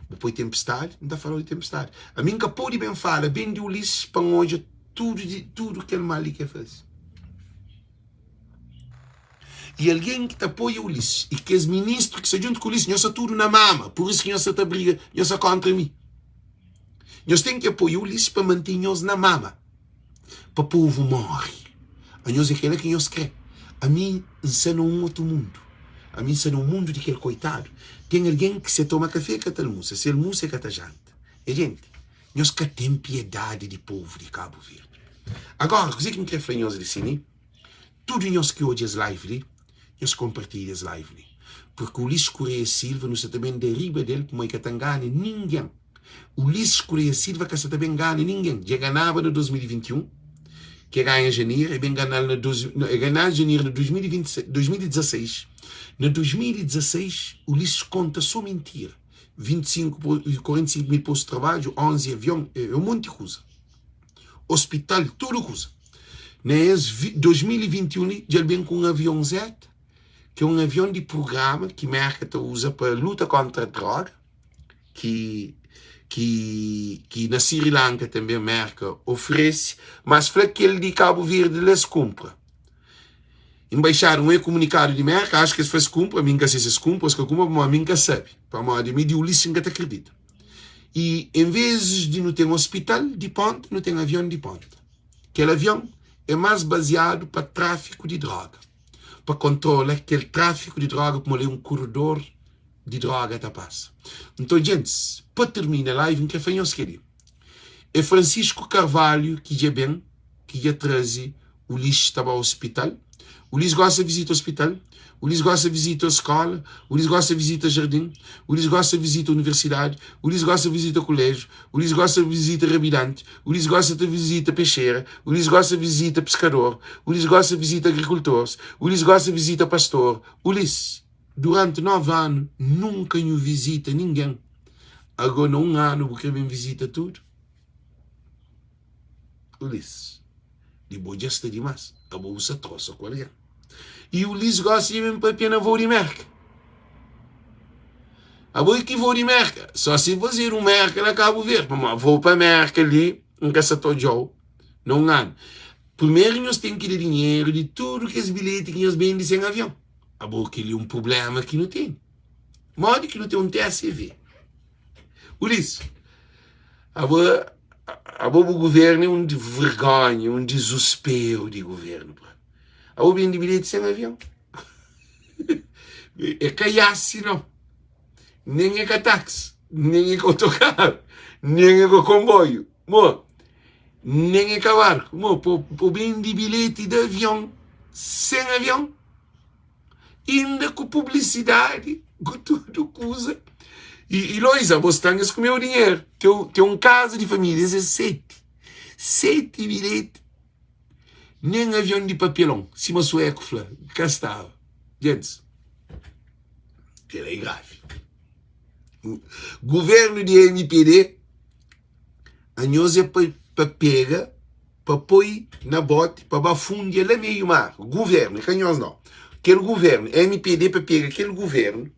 Speaker 1: Você põe tempestade, está falando de tempestade. A mim que pode bem falar, bem de Ulisses, para hoje, tudo que ele mal quer fazer. E alguém que te apoia Ulisses, e que é ministro que se junta com Ulisses, nós está tudo na mama. Por isso que nós está briga, nós está contra mim. Nós temos que apoiar Ulisses para manter-nos na mama. Para o povo morre. A nós é aquele que nós quer. A mim, isso é num outro mundo. A mim, isso é num mundo de aquele coitado. Tem alguém que se toma café que almoça, se almoça que está janta. E, gente, nós que temos piedade de povo de Cabo Verde. Agora, o que me quer falar nós de cine? Tudo nós que hoje é live, nós compartilhamos live. Porque o Ulisses Correia Silva, nós também derriba dele, como é que não engana ninguém. Ulisses Correia Silva, que você também engana ninguém. Já ganhava no 2021, que ganha em janeiro, e bem ganhar em janeiro de 2016. No 2016, Ulisses conta só mentira. 45 mil postos de trabalho, 11 aviões, um monte de coisa. Hospital, tudo coisa. Em 2021, já vem com um avião Z, que é um avião de programa que a América usa para luta contra a droga, que na Sri Lanka também a América oferece, mas para aquele de Cabo Verde eles compram. Embaixaram um comunicado de América, acho que se faz compra, a mim que se compra, que compra, mas a mim que sabe, para a de mim de Ulisses que te acredita. E em vez de não ter um hospital de ponte, não tem avião de ponte. Aquele avião é mais baseado para tráfico de droga, para controlar aquele tráfico de droga como um corredor de droga tá passa. Então, gente, para terminar a live, que foi nós querer. É Francisco Carvalho que já bem, que já traz o Ulisses estava ao hospital. O Ulisses gosta de visitar o hospital. O Ulisses gosta de visitar a escola. O Ulisses gosta de visitar o jardim. O Ulisses gosta de visitar a universidade. O Ulisses gosta de visitar o colégio. O Ulisses gosta de visitar Rabidante. O Ulisses gosta de visitar peixeira. O Ulisses gosta de visitar pescador. O Ulisses gosta de visitar agricultores. O Ulisses gosta de visitar pastor. Ulisses, durante 9 anos, nunca me visita ninguém. Agora, num ano, porque me visita tudo. Ulisses, de boa gesta demais. Acabou o troço com alguém. E o Ulisses gosta de ir para a pena voo de merca. Agora que vou de merca. Só se fazer um merca na Cabo Verde. Mas vou para a merca ali, em Caçatojou, num ano. Primeiro, nós temos que dar dinheiro de tudo que os bilhetes que nós vendem sem avião. Agora que ele é um problema que não tem. Modo que não tem um TSV. Ulisses, agora o governo é um vergonha, um desespero de governo. Agora vende bilhete sem avião. É caiasse, não. Nem é com táxi, nem é com autocarro, nem é com comboio. Nem é com barco. Por vende bilhete de avião sem avião. Ainda com publicidade, com tudo que usa. E Loisa, você tem que comer o dinheiro. Tem um caso de família, 17. 7 bilhetes. Nem avião de papelão. Se uma sueco fala, cá estava. Gente, que é grave. O governo de MPD, a nós é para pegar, para pôr na bote, para fundir lá meio mar. Governo, que nós não. Aquele governo, MPD para pegar aquele governo,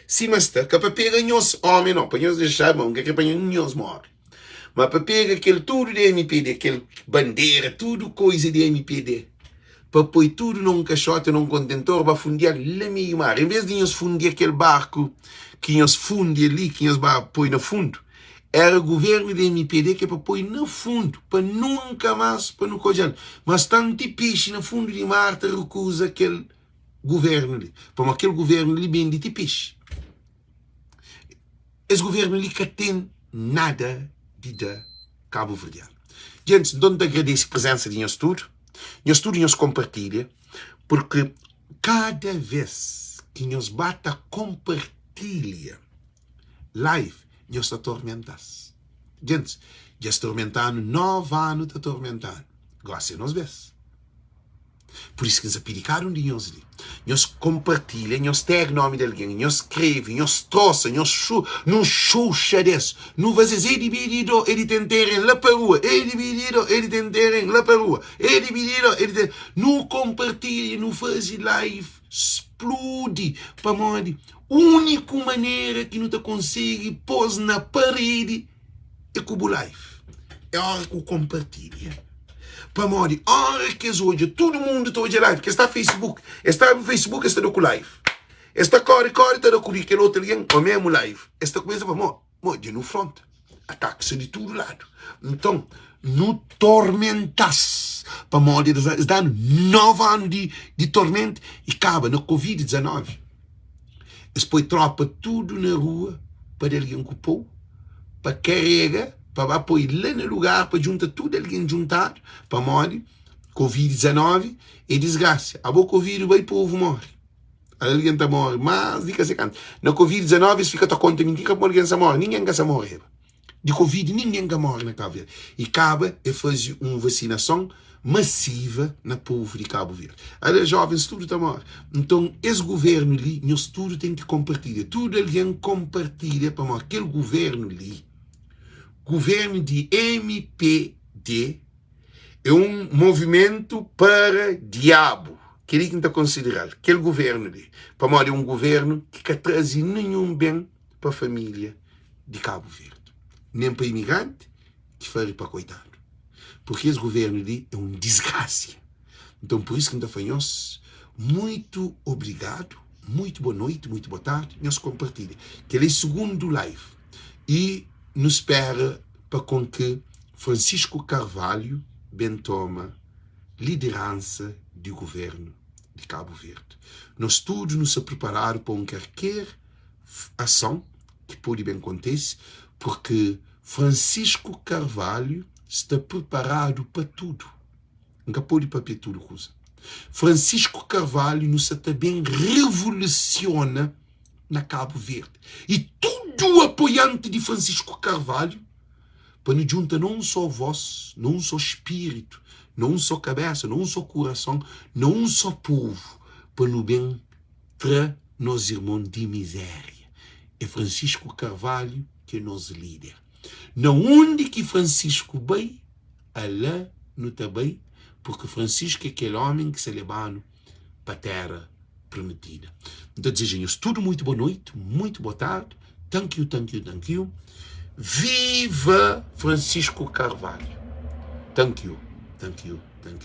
Speaker 1: se mas está, que para pegar nós homem não, para nós deixar mão, que é para nós morre. Mas para pegar aquele tudo de MPD, aquele bandeira, tudo coisa de MPD, para pôr tudo num caixote, num contentor, para fundir lá meio mar. Em vez de nós fundir aquele barco, que nós fundir ali, que nós põe no fundo, era o governo de MPD que é para pôr no fundo, para nunca mais, para não cojar. Mas tanto peixe no fundo de mar, te recusa aquele governo ali. Para aquele governo ali bem de peixe. Esse governo ali que tem nada de Cabo Verde. Gente, não te agradeço a presença de nós tudo. Nós tudo nos compartilha, porque cada vez que nós bata compartilha live, nós está atormentando. Gente, já está atormentando 9 anos, está atormentando. Gosta de nós vês. Por isso que nos apelicaram de nós ali. Nós compartilha, nós tag nome de alguém, nós escreve, nós troça, nós xuxa desse. Não vai dizer, ele dividido, ele tenterem lá para a rua, ele dividido, ele tenterem lá para a rua, ele dividido, ele tenterem. Não compartilha, não faz live, explode, para morrer. Única maneira que não te consegue pôr na parede é com o live. É a hora que compartilha. Para morrer, a hora que hoje todo mundo está hoje live, que está no Facebook, está com live. Está corre, está com aquele outro alguém, o mesmo live. Está começa para morrer no front. Ataque-se de todo lado. Então, não tormentas. Para morrer, está 9 anos de tormento e acaba na Covid-19. Depois tropa tudo na rua para alguém ocupou, para carrega, para pôr lá no lugar, para juntar tudo alguém juntado, para morrer, Covid-19 e desgraça. A boa Covid vai o povo morre. Alguém está morre, mas diga se canta. Na Covid-19 se fica a conta mentira que alguém se morre, ninguém se morre. De Covid ninguém morre na Cabo Verde. E acaba e faz uma vacinação massiva na povo de Cabo Verde. Olha, jovens, tudo está morto. Então, esse governo ali, nós tudo tem que compartilhar. Tudo alguém compartilha para morrer. Aquele governo ali, governo de MPD, é um movimento para diabo. Que ele está considerado. Aquele governo ali, para morrer, é um governo que não traz nenhum bem para a família de Cabo Verde. Nem para imigrante, que faz para coitado. Porque esse governo ali é uma desgraça. Então, por isso que nós falamos, muito obrigado, muito boa noite, muito boa tarde, nós compartilhamos. Que ele é o segundo live. E nos espera para com que Francisco Carvalho bem toma liderança do governo de Cabo Verde. Nós todos nos preparamos para qualquer ação que pode bem acontecer, porque Francisco Carvalho está preparado para tudo. Nunca pode para tudo coisa. Francisco Carvalho nos também revoluciona na Cabo Verde. E tudo apoiante de Francisco Carvalho para nos juntar não só voz, não só espírito, não só cabeça, não só coração, não só povo, para nos bem tra nos irmãos de miséria. É Francisco Carvalho que é nosso líder. Na onde que Francisco vai, Alá não está bem, porque Francisco é aquele homem que se levou para a terra prometida. Então, desejamos tudo muito boa noite, muito boa tarde. Thank you, thank you, thank you. Viva Francisco Carvalho. Thank you, thank you, thank you.